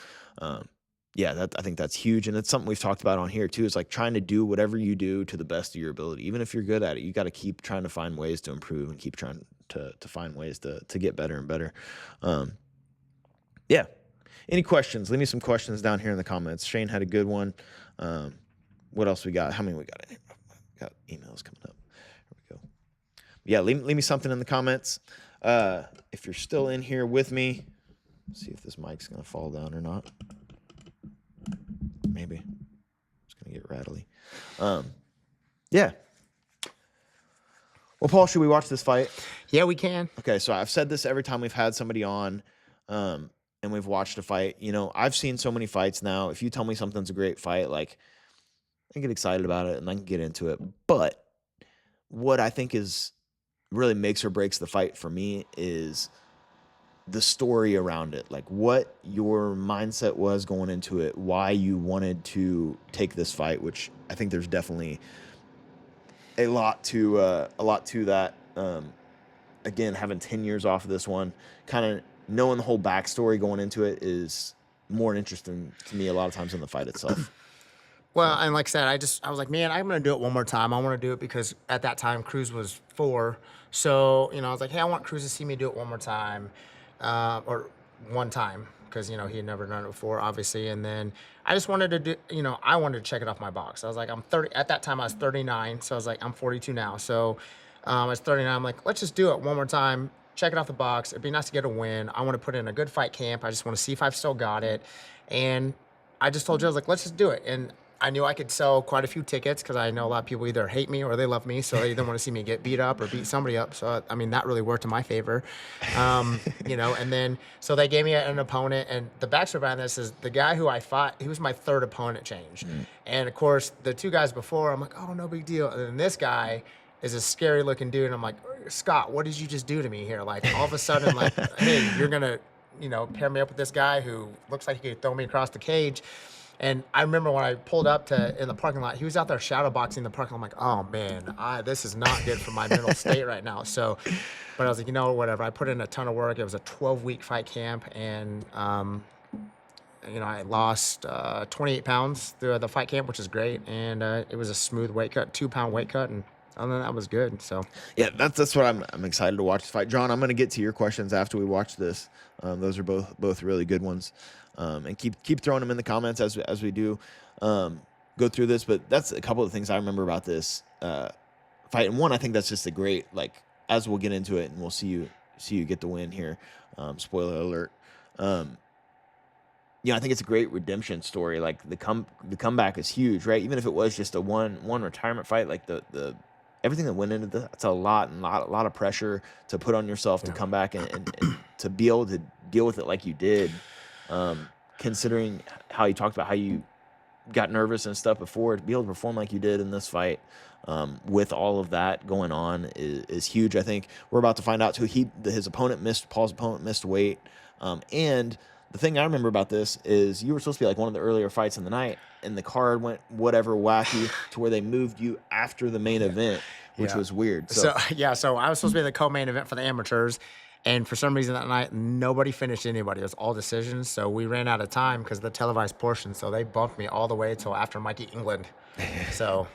I think that's huge. And it's something we've talked about on here too, is like trying to do whatever you do to the best of your ability. Even if you're good at it, you got to keep trying to find ways to improve and keep trying to find ways to get better and better. Any questions? Leave me some questions down here in the comments. Shane had a good one. What else we got? How many we got in here? We got emails coming up. Here we go. Yeah, leave me something in the comments. If you're still in here with me, let's see if this mic's going to fall down or not. Maybe it's gonna get rattly. Well, Paul, should we watch this fight? Yeah, we can. Okay, so I've said this every time we've had somebody on, and we've watched a fight. I've seen so many fights now. If you tell me something's a great fight, like I get excited about it and I can get into it. But what I think is really makes or breaks the fight for me is the story around it, like what your mindset was going into it, why you wanted to take this fight, which I think there's definitely a lot to that. Again, having 10 years off of this one, kind of knowing the whole backstory going into it is more interesting to me a lot of times than the fight itself. Well, and like I said, I was like, man, I'm going to do it one more time. I want to do it because at that time, Krause was 4. So, I was like, hey, I want Krause to see me do it one more time. Or one time, because, he had never done it before, obviously. And then I just wanted to do, I wanted to check it off my box. I was like, I'm 30. At that time, I was 39. So I was like, I'm 42 now. So I was 39. I'm like, let's just do it one more time. Check it off the box. It'd be nice to get a win. I want to put in a good fight camp. I just want to see if I've still got it. And I just told you, I was like, let's just do it. And I knew I could sell quite a few tickets because I know a lot of people either hate me or they love me, so they either want to see me get beat up or beat somebody up. So I mean, that really worked in my favor, And then so they gave me an opponent, and the backstory behind this is the guy who I fought. He was my third opponent change, and of course the two guys before, I'm like, oh, no big deal. And then this guy is a scary looking dude, and I'm like, Scott, what did you just do to me here? Like all of a sudden, like, hey, you're gonna pair me up with this guy who looks like he could throw me across the cage. And I remember when I pulled up in the parking lot, he was out there shadow boxing the parking lot. I'm like, oh man, this is not good for my mental state right now. So, but I was like, whatever. I put in a ton of work. It was a 12-week fight camp, and I lost 28 pounds through the fight camp, which is great. And it was a smooth weight cut, 2-pound weight cut, and other than that was good. So Yeah, that's what I'm excited to watch the fight. John, I'm going to get to your questions after we watch this. Those are both really good ones, and keep throwing them in the comments as we do go through this. But that's a couple of things I remember about this fight. And one, I think that's just a great, like, as we'll get into it and we'll see you get the win here. Spoiler alert. I think it's a great redemption story. Like the comeback is huge, right? Even if it was just a one retirement fight, like the everything that went into that's a lot of pressure to put on yourself to come back and to be able to deal with it like you did, considering how you talked about how you got nervous and stuff before, to be able to perform like you did in this fight, with all of that going on is huge. I think we're about to find out too. Paul's opponent missed weight, and the thing I remember about this is you were supposed to be like one of the earlier fights in the night, and the card went whatever wacky to where they moved you after the main event, which was weird. So I was supposed to be the co-main event for the amateurs, and for some reason that night nobody finished anybody. It was all decisions. So we ran out of time because of the televised portion. So they bumped me all the way till after Mikey England. So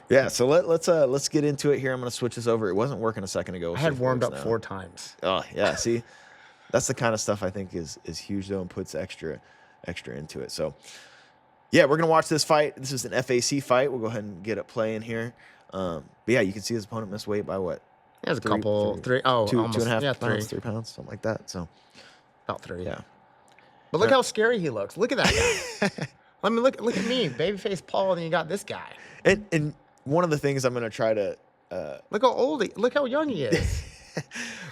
yeah, so let's get into it here. I'm gonna switch this over. It wasn't working a second ago. I had warmed up 4 times. Oh yeah, see. That's the kind of stuff I think is huge, though, and puts extra into it. So, yeah, we're going to watch this fight. This is an FAC fight. We'll go ahead and get it playing here. But, yeah, you can see his opponent missed weight by what? There's a couple, two almost, 2.5 pounds, 3. 3 pounds, something like that. So about 3. Yeah. But look how scary he looks. Look at that guy. Let me look at me, babyface Paul, and then you got this guy. And one of the things I'm going to try to look how young he is.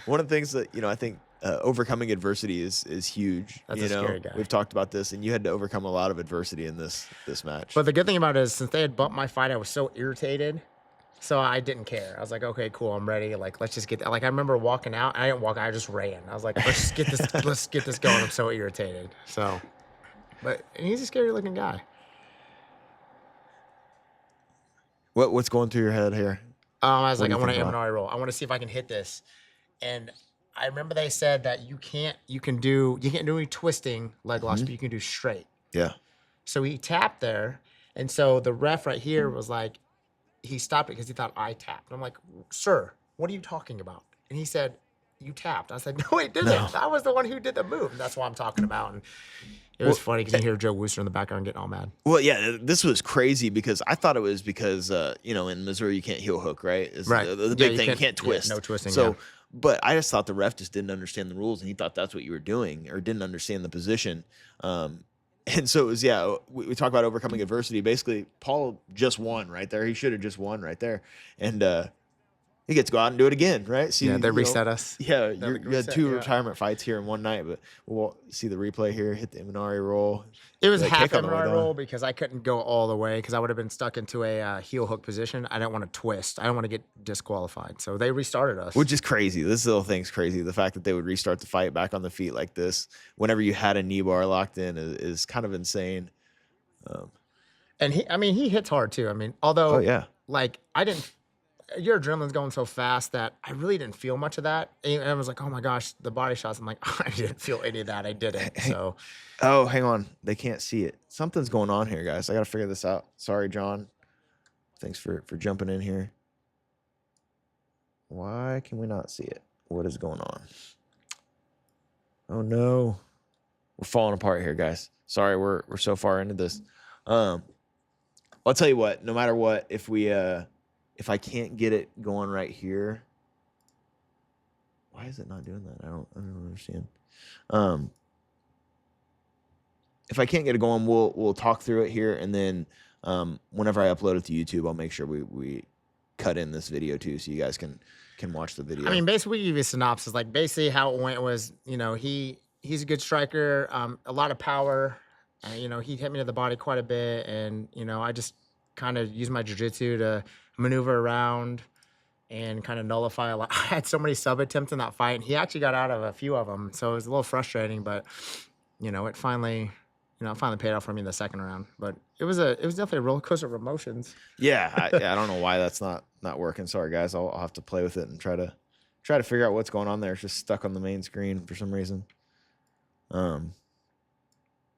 One of the things that, I think overcoming adversity is huge. That's a scary guy. We've talked about this, and you had to overcome a lot of adversity in this match. But the good thing about it is, since they had bumped my fight, I was so irritated, so I didn't care. I was like, okay, cool, I'm ready. Like, let's just get. Like, I remember walking out. I didn't walk. I just ran. I was like, let's get this. Let's get this going. I'm so irritated. So, but he's a scary looking guy. What's going through your head here? I was like, I want to Imanari roll. I want to see if I can hit this. And I remember they said that you can't do any twisting leg locks, but you can do straight. Yeah. So he tapped there, and so the ref right here was like, he stopped it because he thought I tapped. And I'm like, sir, what are you talking about? And he said, you tapped. I said, no, I didn't. No. I was the one who did the move. And that's what I'm talking about. And it was funny because you hear Joe Wooster in the background getting all mad. Well, yeah, this was crazy because I thought it was because, in Missouri you can't heel hook, right? Right. The big thing, you can't twist. Yeah, no twisting. So, but I just thought the ref just didn't understand the rules, and he thought that's what you were doing, or didn't understand the position. And so it was, we talk about overcoming adversity. Basically, Paul just won right there. He should have just won right there. And he gets to go out and do it again, right? See, they reset us. Yeah, you had 2 retirement fights here in one night, but we'll see the replay here. Hit the Imanari roll. It was half Imanari roll because I couldn't go all the way because I would have been stuck into a heel hook position. I didn't want to twist. I didn't want to get disqualified. So they restarted us. Which is crazy. This little thing's crazy. The fact that they would restart the fight back on the feet like this whenever you had a knee bar locked in is kind of insane. And he hits hard too. I mean, although, your adrenaline's going so fast that I really didn't feel much of that. And I was like, oh my gosh, the body shots. I'm like, I didn't feel any of that. I didn't. So. Oh, hang on. They can't see it. Something's going on here, guys. I got to figure this out. Sorry, John. Thanks for jumping in here. Why can we not see it? What is going on? Oh, no. We're falling apart here, guys. Sorry, we're so far into this. I'll tell you what. No matter what, if I can't get it going right here, why is it not doing that? I don't understand. if I can't get it going, we'll talk through it here, and then whenever I upload it to YouTube, I'll make sure we cut in this video too, so you guys can watch the video. I mean, basically, we give you a synopsis. Like, basically, how it went was, he's a good striker, a lot of power. He hit me to the body quite a bit, and I just kind of used my jiu-jitsu to maneuver around and kind of nullify a lot. I had so many sub attempts in that fight, and he actually got out of a few of them, so it was a little frustrating. But it finally paid off for me in the second round. But it was definitely a roller coaster of emotions. Yeah, I don't know why that's not working. Sorry, guys. I'll have to play with it and try to figure out what's going on there. It's just stuck on the main screen for some reason.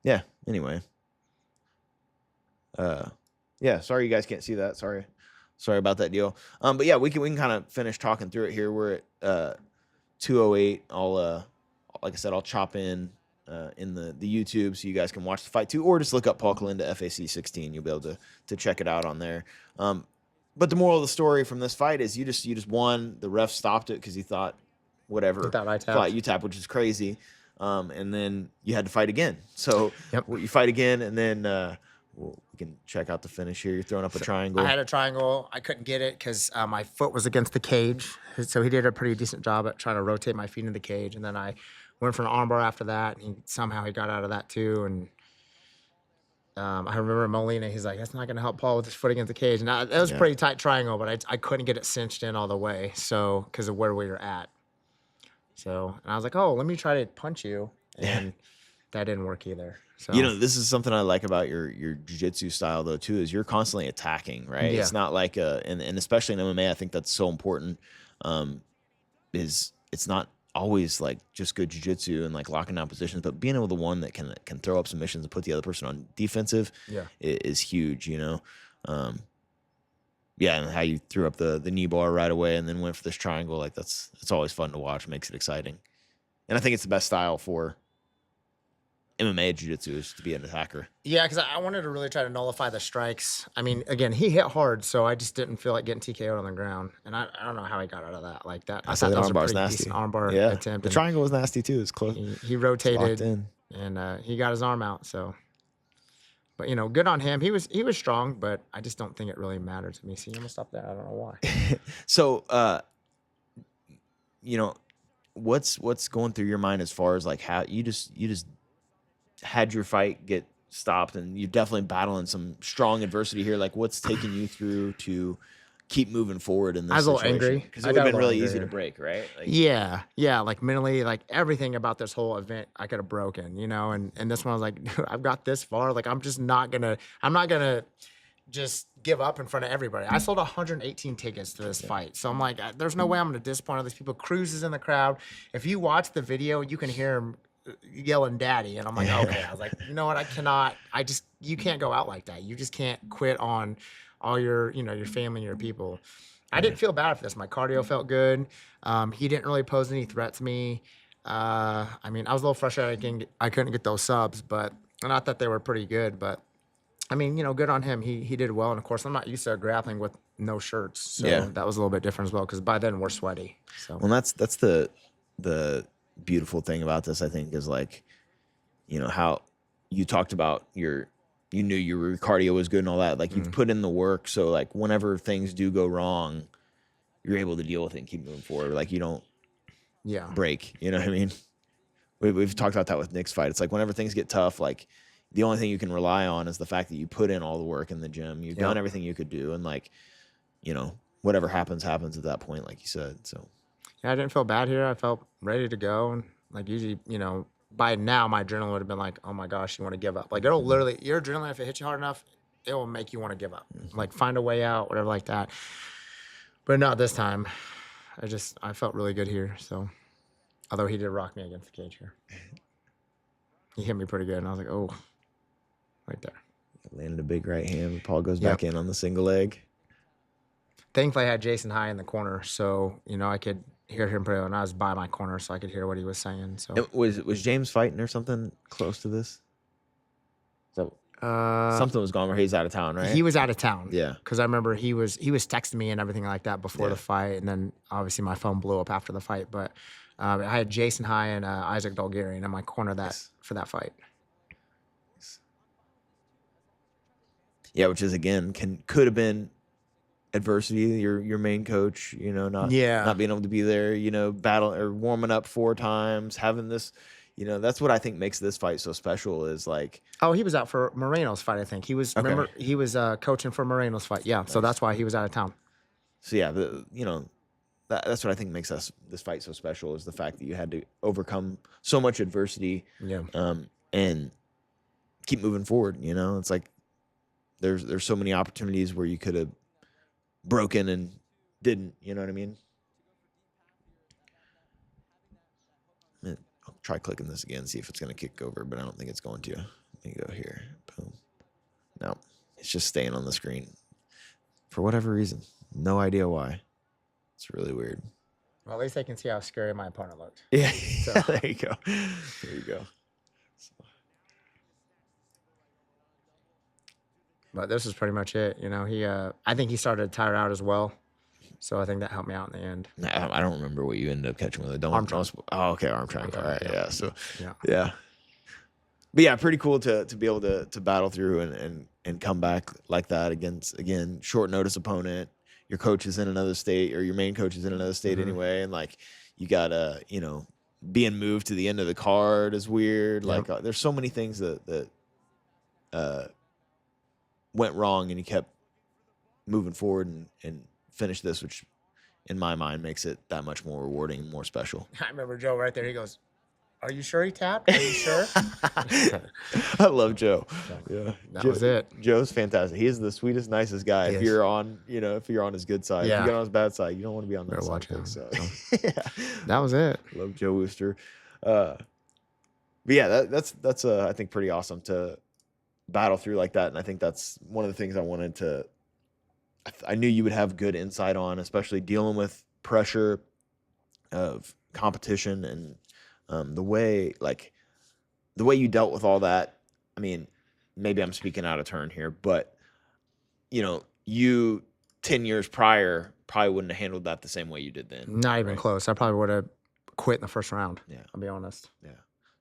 Yeah. Anyway. Yeah. Sorry, you guys can't see that. Sorry about that deal. But yeah, we can kind of finish talking through it here. We're at 2:08. Like I said, I'll chop in the YouTube so you guys can watch the fight too, or just look up Paul Kolenda FAC 16. You'll be able to check it out on there. But the moral of the story from this fight is you just won. The ref stopped it because he thought whatever thought you tapped, which is crazy. And then you had to fight again. So you fight again, and then we can check out the finish here. You're throwing up a triangle. I had a triangle. I couldn't get it because my foot was against the cage. So he did a pretty decent job at trying to rotate my feet in the cage. And then I went for an armbar after that. And somehow he got out of that too. And I remember Molina, he's like, that's not going to help Paul with his foot against the cage. And it was a pretty tight triangle, but I couldn't get it cinched in all the way. So, because of where we were at. So, and I was like, oh, let me try to punch you. And that didn't work either. So. This is something I like about your jiu-jitsu style though too, is you're constantly attacking, right? Yeah. It's not like and especially in MMA, I think that's so important. Is it's not always like just good jiu-jitsu and like locking down positions, but being able to one that can throw up submissions and put the other person on defensive is huge, Yeah, and how you threw up the knee bar right away and then went for this triangle, like it's always fun to watch, makes it exciting. And I think it's the best style for MMA jiu-jitsu is to be an attacker. Yeah, because I wanted to really try to nullify the strikes. I mean, again, he hit hard, so I just didn't feel like getting TKO'd on the ground. And I don't know how he got out of that like that. I thought that was a pretty decent armbar attempt. The triangle was nasty too. It's close. He rotated and he got his arm out. So, but good on him. He was strong, but I just don't think it really mattered to me. See, I'm gonna stop there. I don't know why. So, what's going through your mind as far as like how you just had your fight get stopped, and you're definitely battling some strong adversity here. Like, what's taking you through to keep moving forward in this situation? I was a little angry because it would have been really easy to break, right? Like, yeah. Like mentally, like everything about this whole event, I could have broken, and this one I was like, dude, I've got this far. Like, I'm not gonna just give up in front of everybody. I sold 118 tickets to this fight. So I'm like, there's no way I'm gonna disappoint all these people. Cruz is in the crowd. If you watch the video, you can hear him yelling daddy, and I'm like, okay. I was like, you know what, you can't go out like that. You just can't quit on all your your family and your people. I didn't feel bad for this. My cardio felt good. He didn't really pose any threat to me. I mean, I was a little frustrated I couldn't get those subs, but not that they were pretty good, but I mean, good on him. He did well, and of course I'm not used to grappling with no shirts, so that was a little bit different as well, because by then we're sweaty. So well, that's the beautiful thing about this, I think, is like, how you talked about you knew your cardio was good and all that. Like, you've put in the work, so like whenever things do go wrong, you're able to deal with it and keep moving forward. Like, you don't break. You know what I mean? We've talked about that with Nick's fight. It's like whenever things get tough, like the only thing you can rely on is the fact that you put in all the work in the gym. You've done everything you could do, and like, whatever happens at that point, like you said. So yeah, I didn't feel bad here. I felt ready to go. And like usually, by now my adrenaline would have been like, oh my gosh, you want to give up. Like, it'll literally, your adrenaline, if it hits you hard enough, it will make you want to give up. Like, find a way out, whatever like that. But not this time. I felt really good here. So, although he did rock me against the cage here. He hit me pretty good. And I was like, oh, right there. Landed a big right hand. Paul goes back in on the single leg. Thankfully, I had Jason high in the corner, so I could hear him pretty well, and I was by my corner, so I could hear what he was saying. So was James fighting or something close to this? So something was going where he's out of town, right? He was out of town. Yeah, because I remember he was texting me and everything like that before the fight, and then obviously my phone blew up after the fight. But I had Jason high and Isaac Dolgarian in my corner for that fight. Yeah, which is again could have been adversity. Your main coach, not Yeah. being able to be there, battle or warming up 4 times, having this, that's what I think makes this fight so special. Is like, Oh, he was out for Moreno's fight, I think. He was okay, remember he was coaching for Moreno's fight. Yeah, so nice. that's why he was out of town. So yeah, that's what I think makes this fight so special, is the fact that you had to overcome so much adversity, Yeah. and keep moving forward. It's like there's so many opportunities where you could have broken and didn't. You know what I mean? I'll try clicking this again, see if it's going to kick over, but I don't think it's going to. Let me go here. Boom. No, it's just staying on the screen for whatever reason. No idea why. It's really weird. Well, at least I can see how scary my opponent looked. Yeah, So. there you go. There you go. But this is pretty much it. I think he started to tire out as well. So I think that helped me out in the end. I don't remember what you ended up catching with it. Arm triangle. Oh, okay, arm triangle. All right, Yeah. yeah. So, Yeah. yeah. But yeah, pretty cool to be able to battle through and come back like that against, again, short notice opponent. Your coach is in another state, or your main coach is in another state anyway, and like you gotta, being moved to the end of the card is weird. Yep. Like there's so many things that went wrong, and you kept moving forward and finished this, which in my mind makes it that much more rewarding and more special. I remember Joe right there. He goes, "Are you sure he tapped? Are you sure?" I love Joe. Yeah, That was it. Joe's fantastic. He is the sweetest, nicest guy. If you're on, if you're on his good side, if Yeah. you get on his bad side, you don't want to be on that Better side. watch out. So, So. That was it. Love Joe Wooster. But yeah, that's I think pretty awesome to battle through like that, and I think that's one of the things I wanted to. I knew you would have good insight on, especially dealing with pressure of competition and the way you dealt with all that. I mean, maybe I'm speaking out of turn here, but you 10 years prior probably wouldn't have handled that the same way you did then. Not even right? close. I probably would have quit in the first round. Yeah. I'll be honest. Yeah.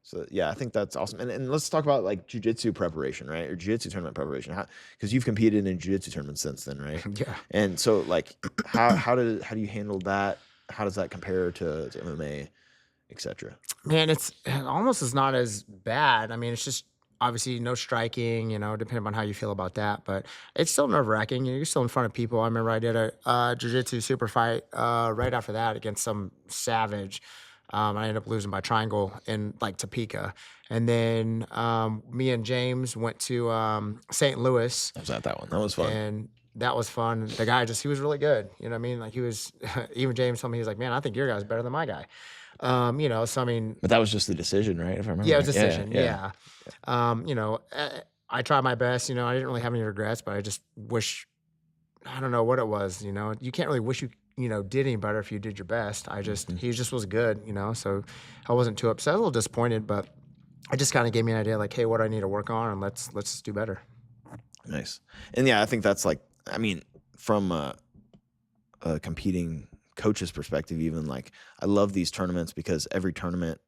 So yeah, I think that's awesome. And let's talk about like jiu-jitsu preparation, right? Or jiu-jitsu tournament preparation. Because you've competed in jiu-jitsu tournaments since then, right? Yeah. And so like how do you handle that? How does that compare to MMA, etc.? Man, it almost is not as bad. I mean, it's just obviously no striking, depending on how you feel about that. But it's still nerve-wracking. You're still in front of people. I remember I did a jiu-jitsu super fight right after that against some savage. I ended up losing by triangle in like Topeka. And then me and James went to St. Louis. I was at that one. That was fun. And that was fun. The guy he was really good. You know what I mean? Like he was, even James told me, he was like, man, I think your guy's better than my guy. So I mean. But that was just the decision, right? If I remember. Yeah, it was a decision. Yeah. I tried my best. I didn't really have any regrets, but I just wish, I don't know what it was. You can't really wish you did any better if you did your best. He just was good. So I wasn't too upset. I was a little disappointed, but it just kind of gave me an idea, like, hey, what do I need to work on, and let's do better. Nice. And yeah, I think that's like, I mean, from a competing coach's perspective, even like I love these tournaments because every tournament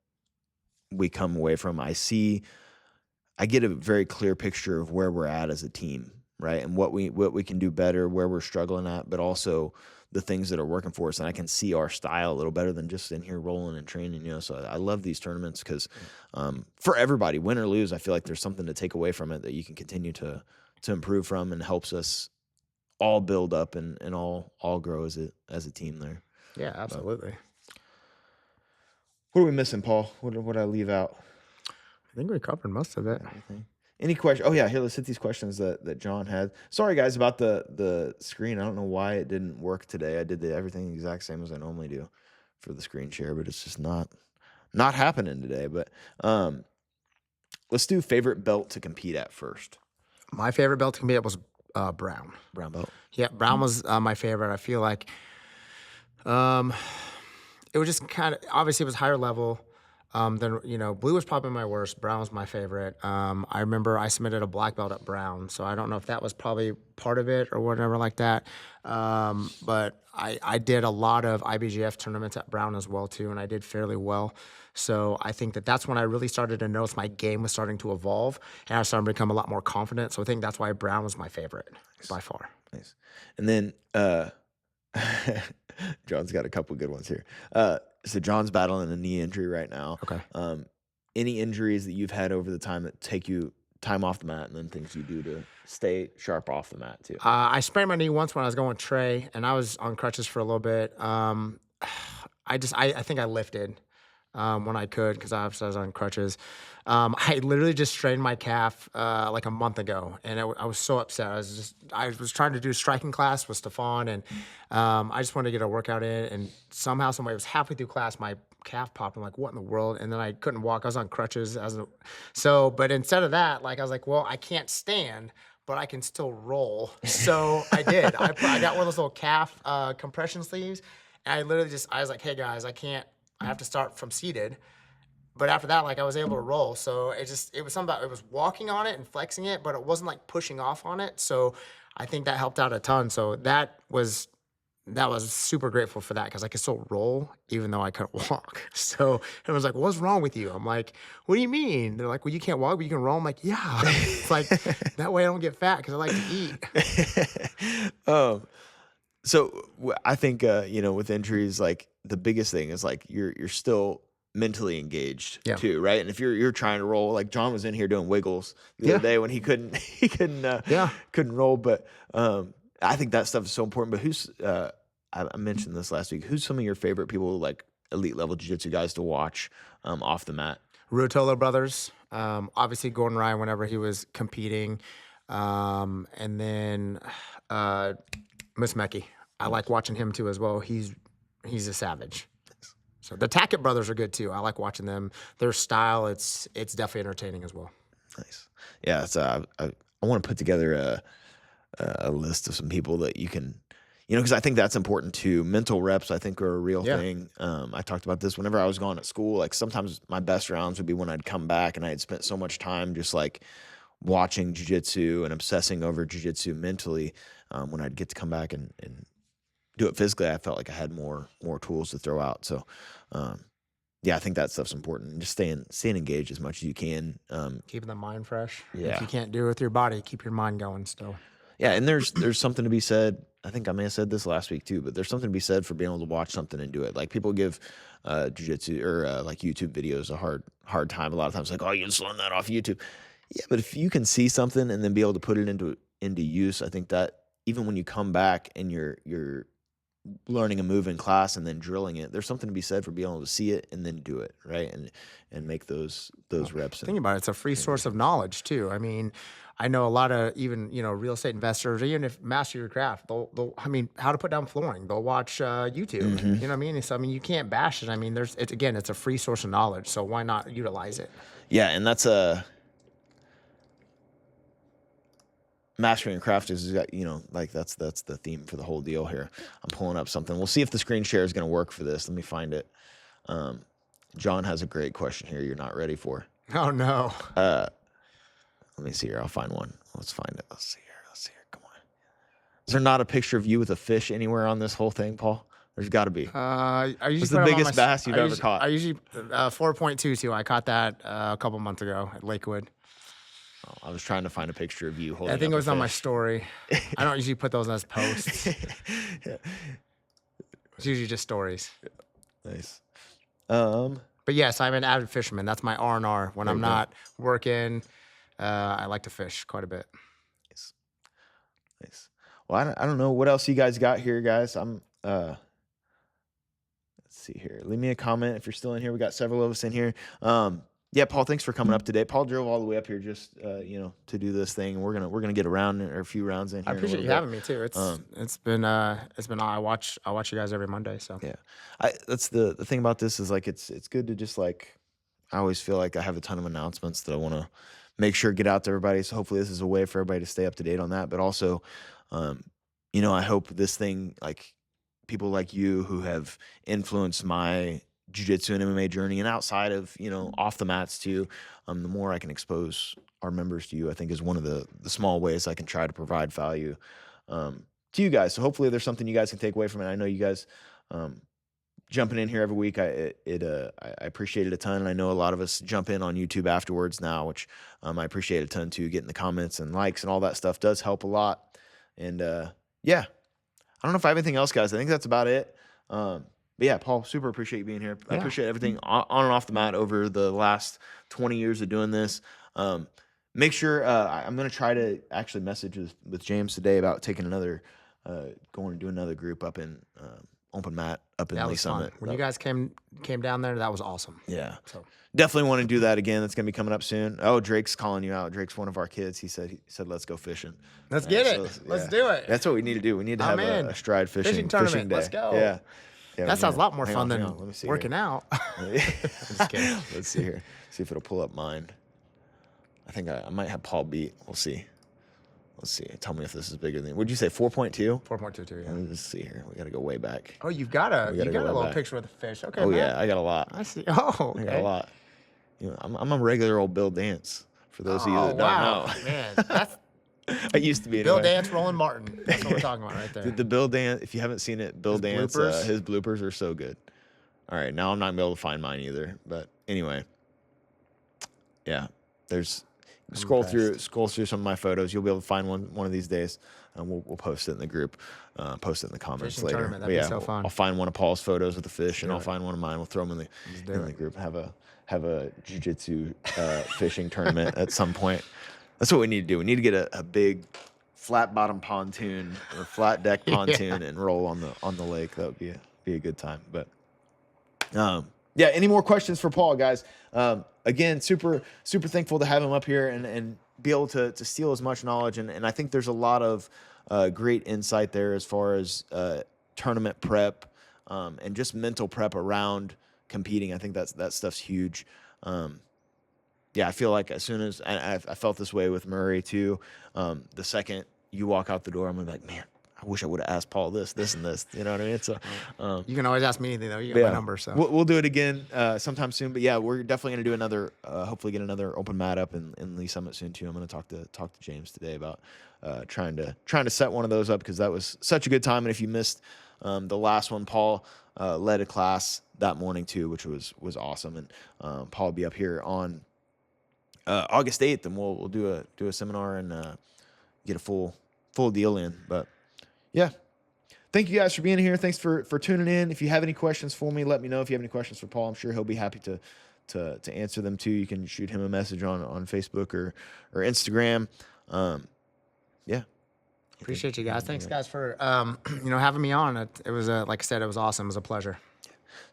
we come away from, I get a very clear picture of where we're at as a team, right? And what we can do better, where we're struggling at, but also the things that are working for us. And I can see our style a little better than just in here rolling and training, So I love these tournaments because for everybody, win or lose, I feel like there's something to take away from it that you can continue to improve from, and helps us all build up and all grow as a team there. Yeah, absolutely. What are we missing, Paul? What did I leave out? I think we covered most of it. Any question? Oh yeah, here, let's hit these questions that John had. Sorry guys about the screen. I don't know why it didn't work today. I did everything the exact same as I normally do for the screen share, but it's just not happening today. But let's do favorite belt to compete at first. My favorite belt to compete at was brown. Brown belt. Yeah, brown was my favorite. I feel like it was just kind of, obviously it was higher level. Then, blue was probably my worst. Brown was my favorite. I remember I submitted a black belt at brown, so I don't know if that was probably part of it or whatever like that. But I did a lot of IBJF tournaments at brown as well too, and I did fairly well. So I think that's when I really started to notice my game was starting to evolve, and I started to become a lot more confident. So I think that's why brown was my favorite by far. Nice. And then John's got a couple good ones here. So John's battling a knee injury right now. Okay. Any injuries that you've had over the time that take you time off the mat, and then things you do to stay sharp off the mat too? I sprained my knee once when I was going Trey, and I was on crutches for a little bit. I think I lifted when I could because I was on crutches. I literally just strained my calf like a month ago, and I was so upset. I was trying to do striking class with Stefan, and I just wanted to get a workout in, and somehow, some way, it was halfway through class, my calf popped. I'm like, what in the world? And then I couldn't walk. I was on crutches. But instead of that, like I was like, well, I can't stand, but I can still roll. So I did. I got one of those little calf compression sleeves, and I literally I was like, hey guys, I have to start from seated. But after that, like I was able to roll. So it was something about, it was walking on it and flexing it, but it wasn't like pushing off on it. So I think that helped out a ton. So that was super grateful for that because I could still roll even though I couldn't walk. So everyone's like, what's wrong with you? I'm like, what do you mean? They're like, well, you can't walk, but you can roll. I'm like, yeah. It's like, that way I don't get fat because I like to eat. I think, with injuries, like the biggest thing is like you're still mentally engaged too, right? And if you're trying to roll, like John was in here doing wiggles the other day when he couldn't couldn't roll. But I think that stuff is so important. But who's I mentioned this last week. Who's some of your favorite people, like elite level jiu-jitsu guys to watch off the mat? Ruotolo brothers. Obviously Gordon Ryan whenever he was competing. And then Musmeki. I like watching him too as well. He's a savage. So the Tackett brothers are good too. I like watching them. Their style, it's definitely entertaining as well. Nice. Yeah, it's I want to put together a list of some people that you can, because I think that's important too. Mental reps, I think, are a real thing. I talked about this whenever I was gone at school. Like sometimes my best rounds would be when I'd come back and I had spent so much time just like watching jiu-jitsu and obsessing over jiu-jitsu mentally. When I'd get to come back and do it physically, I felt like I had more tools to throw out. So, I think that stuff's important. Just staying engaged as much as you can. Keeping the mind fresh. Yeah. If you can't do it with your body, keep your mind going still. Yeah, and there's something to be said. I think I may have said this last week too, but there's something to be said for being able to watch something and do it. Like people give jiu-jitsu or like YouTube videos a hard time a lot of times. Like, oh, you just learn that off YouTube. Yeah, but if you can see something and then be able to put it into use, I think that even when you come back and you're learning a move in class and then drilling it, there's something to be said for being able to see it and then do it, right? And make those reps. Think about it. It's a free source of knowledge too. I mean, I know a lot of even, real estate investors, even if master your craft, they'll how to put down flooring, they'll watch YouTube. Mm-hmm. You know what I mean? So, you can't bash it. I mean, it's a free source of knowledge. So why not utilize it? Yeah. And that's mastering a craft is, like that's the theme for the whole deal here. I'm pulling up something. We'll see if the screen share is going to work for this. Let me find it. John has a great question here you're not ready for. Oh no. Let me see here. I'll find one. Let's find it. Let's see here. Come on. Is there not a picture of you with a fish anywhere on this whole thing, Paul? There's got to be. What's the biggest bass you've ever caught? I usually 4.22. I caught that a couple months ago at Lakewood. Oh, I was trying to find a picture of you holding. I think up it was a on my fish. story. I don't usually put those as posts. It's usually just stories. Nice. But yes, I'm an avid fisherman. That's my R&R. When I'm not working, I like to fish quite a bit. Nice. Well, I don't know what else you guys got here, guys. Let's see here. Leave me a comment if you're still in here. We got several of us in here. Yeah, Paul, thanks for coming up today. Paul drove all the way up here just to do this thing, and we're gonna get around or a few rounds in here. I appreciate you having me too. It's been I watch you guys every Monday. So yeah, that's the thing about this is like it's good to just like I always feel like I have a ton of announcements that I want to make sure get out to everybody. So hopefully this is a way for everybody to stay up to date on that. But also, I hope this thing like people like you who have influenced my jiu-jitsu and MMA journey, and outside of, off the mats too. The more I can expose our members to you, I think is one of the small ways I can try to provide value to you guys. So hopefully there's something you guys can take away from it. I know you guys jumping in here every week. I appreciate it a ton. And I know a lot of us jump in on YouTube afterwards now, which I appreciate a ton too. Getting the comments and likes and all that stuff does help a lot. And yeah, I don't know if I have anything else, guys. I think that's about it. But yeah, Paul, super appreciate you being here. I appreciate everything on and off the mat over the last 20 years of doing this. Make sure I'm going to try to actually message with James today about taking going to do another group up in open mat up in Lee Summit. When you guys came down there, that was awesome. Yeah. So definitely want to do that again. That's going to be coming up soon. Oh, Drake's calling you out. Drake's one of our kids. He said, let's go fishing. Let's get it. Let's do it. That's what we need to do. We need to have a stride fishing tournament. Day. Let's go. Yeah. That sounds a lot more fun than working out. Just kidding. Let's see here. See if it'll pull up mine. I think I might have Paul beat. We'll see. Let's see. Tell me if this is bigger than. Would you say 4.2? 4.22. Yeah. Let's see here. We got to go way back. Oh, you got a little picture of the fish. Okay. Oh yeah, I got a lot. I see. Oh, okay. I got a lot. I'm a regular old Bill Dance. For those of you that don't know, man, that's. I used to be Bill Dance, Roland Martin. That's what we're talking about right there. The Bill Dance. If you haven't seen it, Bill Dance. His bloopers are so good. All right, now I'm not gonna be able to find mine either. But anyway, yeah, there's. Scroll through some of my photos. You'll be able to find one of these days. We'll post it in the group, post it in the comments Fishing later. Tournament, that'd be so fun. I'll find one of Paul's photos of the fish, and I'll find one of mine. We'll throw them in the group. Have a jiu-jitsu fishing tournament at some point. That's what we need to do. We need to get a big flat bottom pontoon or flat deck pontoon and roll on the lake. That would be a good time. But yeah, any more questions for Paul, guys? Again, super thankful to have him up here and be able to steal as much knowledge. And I think there's a lot of great insight there as far as tournament prep and just mental prep around competing. I think that stuff's huge. Yeah, I feel like as soon as I felt this way with Murray too. The second you walk out the door, I'm gonna be like, man, I wish I would have asked Paul this, and this. You know what I mean? So you can always ask me anything though. You got my number, so we'll do it again sometime soon. But yeah, we're definitely gonna do another. Hopefully, get another open mat up in Lee Summit soon too. I'm gonna talk to James today about trying to set one of those up because that was such a good time. And if you missed the last one, Paul led a class that morning too, which was awesome. And Paul will be up here on August 8th, and we'll do a seminar and get a full deal in. But yeah, thank you guys for being here. Thanks for tuning in. If you have any questions for me, let me know. If you have any questions for Paul, I'm sure he'll be happy to answer them too. You can shoot him a message on Facebook or Instagram. Yeah. Appreciate you guys. Thanks guys for having me on. It was like I said, it was awesome. It was a pleasure.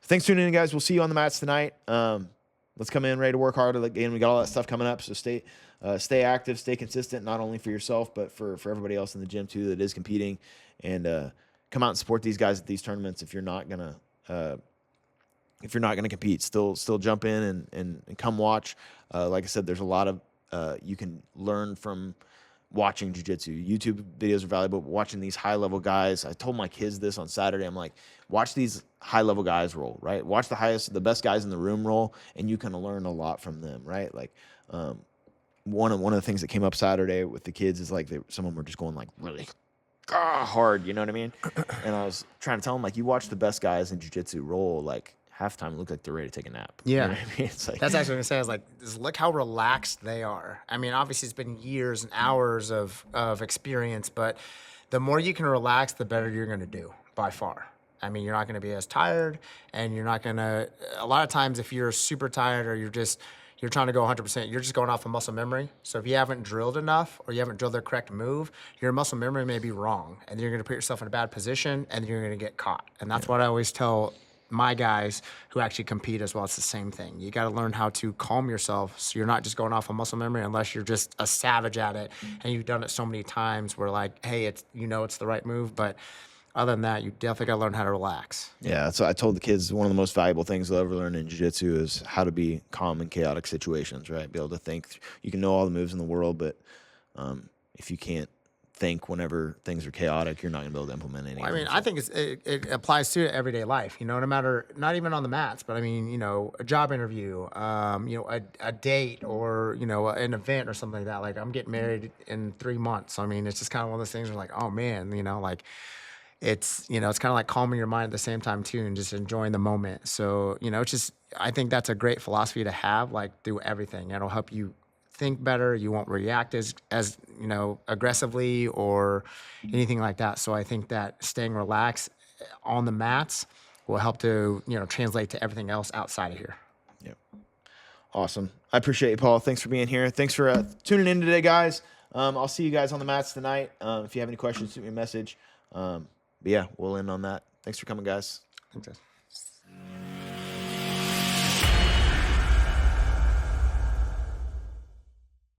Thanks for tuning in, guys. We'll see you on the mats tonight. Let's come in ready to work hard. Again, we got all that stuff coming up. So stay active, stay consistent, not only for yourself, but for everybody else in the gym too that is competing. And come out and support these guys at these tournaments. If you're not gonna compete, still jump in and come watch. Like I said, there's a lot of you can learn from watching jiu-jitsu. YouTube videos are valuable, but watching these high-level guys. I told my kids this on Saturday. I'm like, watch these high-level guys roll, right? Watch the best guys in the room roll, and you can learn a lot from them, right? Like, one of the things that came up Saturday with the kids is like some of them were just going like really hard, you know what I mean? And I was trying to tell them, like, you watch the best guys in jiu-jitsu roll, like, half the time it looked like they're ready to take a nap. Yeah. You know what I mean? It's like, that's actually what I was going to say. I was like, just look how relaxed they are. I mean, obviously it's been years and hours of experience, but the more you can relax, the better you're going to do by far. I mean, you're not going to be as tired, and you're not going to, a lot of times if you're super tired or you're trying to go 100%, you're just going off of muscle memory. So if you haven't drilled enough or you haven't drilled the correct move, your muscle memory may be wrong, and you're going to put yourself in a bad position, and you're going to get caught. And that's what I always tell my guys who actually compete as well. It's the same thing. You got to learn how to calm yourself so you're not just going off of muscle memory unless you're just a savage at it and you've done it so many times where like, hey, it's the right move. But other than that, you definitely got to learn how to relax. Yeah, so I told the kids one of the most valuable things they'll ever learn in jiu-jitsu is how to be calm in chaotic situations, right? Be able to think. You can know all the moves in the world, but if you can't think whenever things are chaotic, you're not going to be able to implement anything. I mean, So, I think it applies to everyday life, no matter, not even on the mats, but I mean, a job interview, a date or, an event or something like that. Like I'm getting married in 3 months. So, I mean, it's just kind of one of those things where like, oh man, like it's kind of like calming your mind at the same time too, and just enjoying the moment. So, it's just, I think that's a great philosophy to have, like through everything. It'll help you think better. You won't react as aggressively or anything like that. So I think that staying relaxed on the mats will help to translate to everything else outside of here. yeah. Awesome. I appreciate you, Paul. Thanks for being here. Thanks for tuning in today, guys. I'll see you guys on the mats tonight. If you have any questions, shoot me a message. But yeah, we'll end on that. Thanks for coming, guys. Thanks, guys.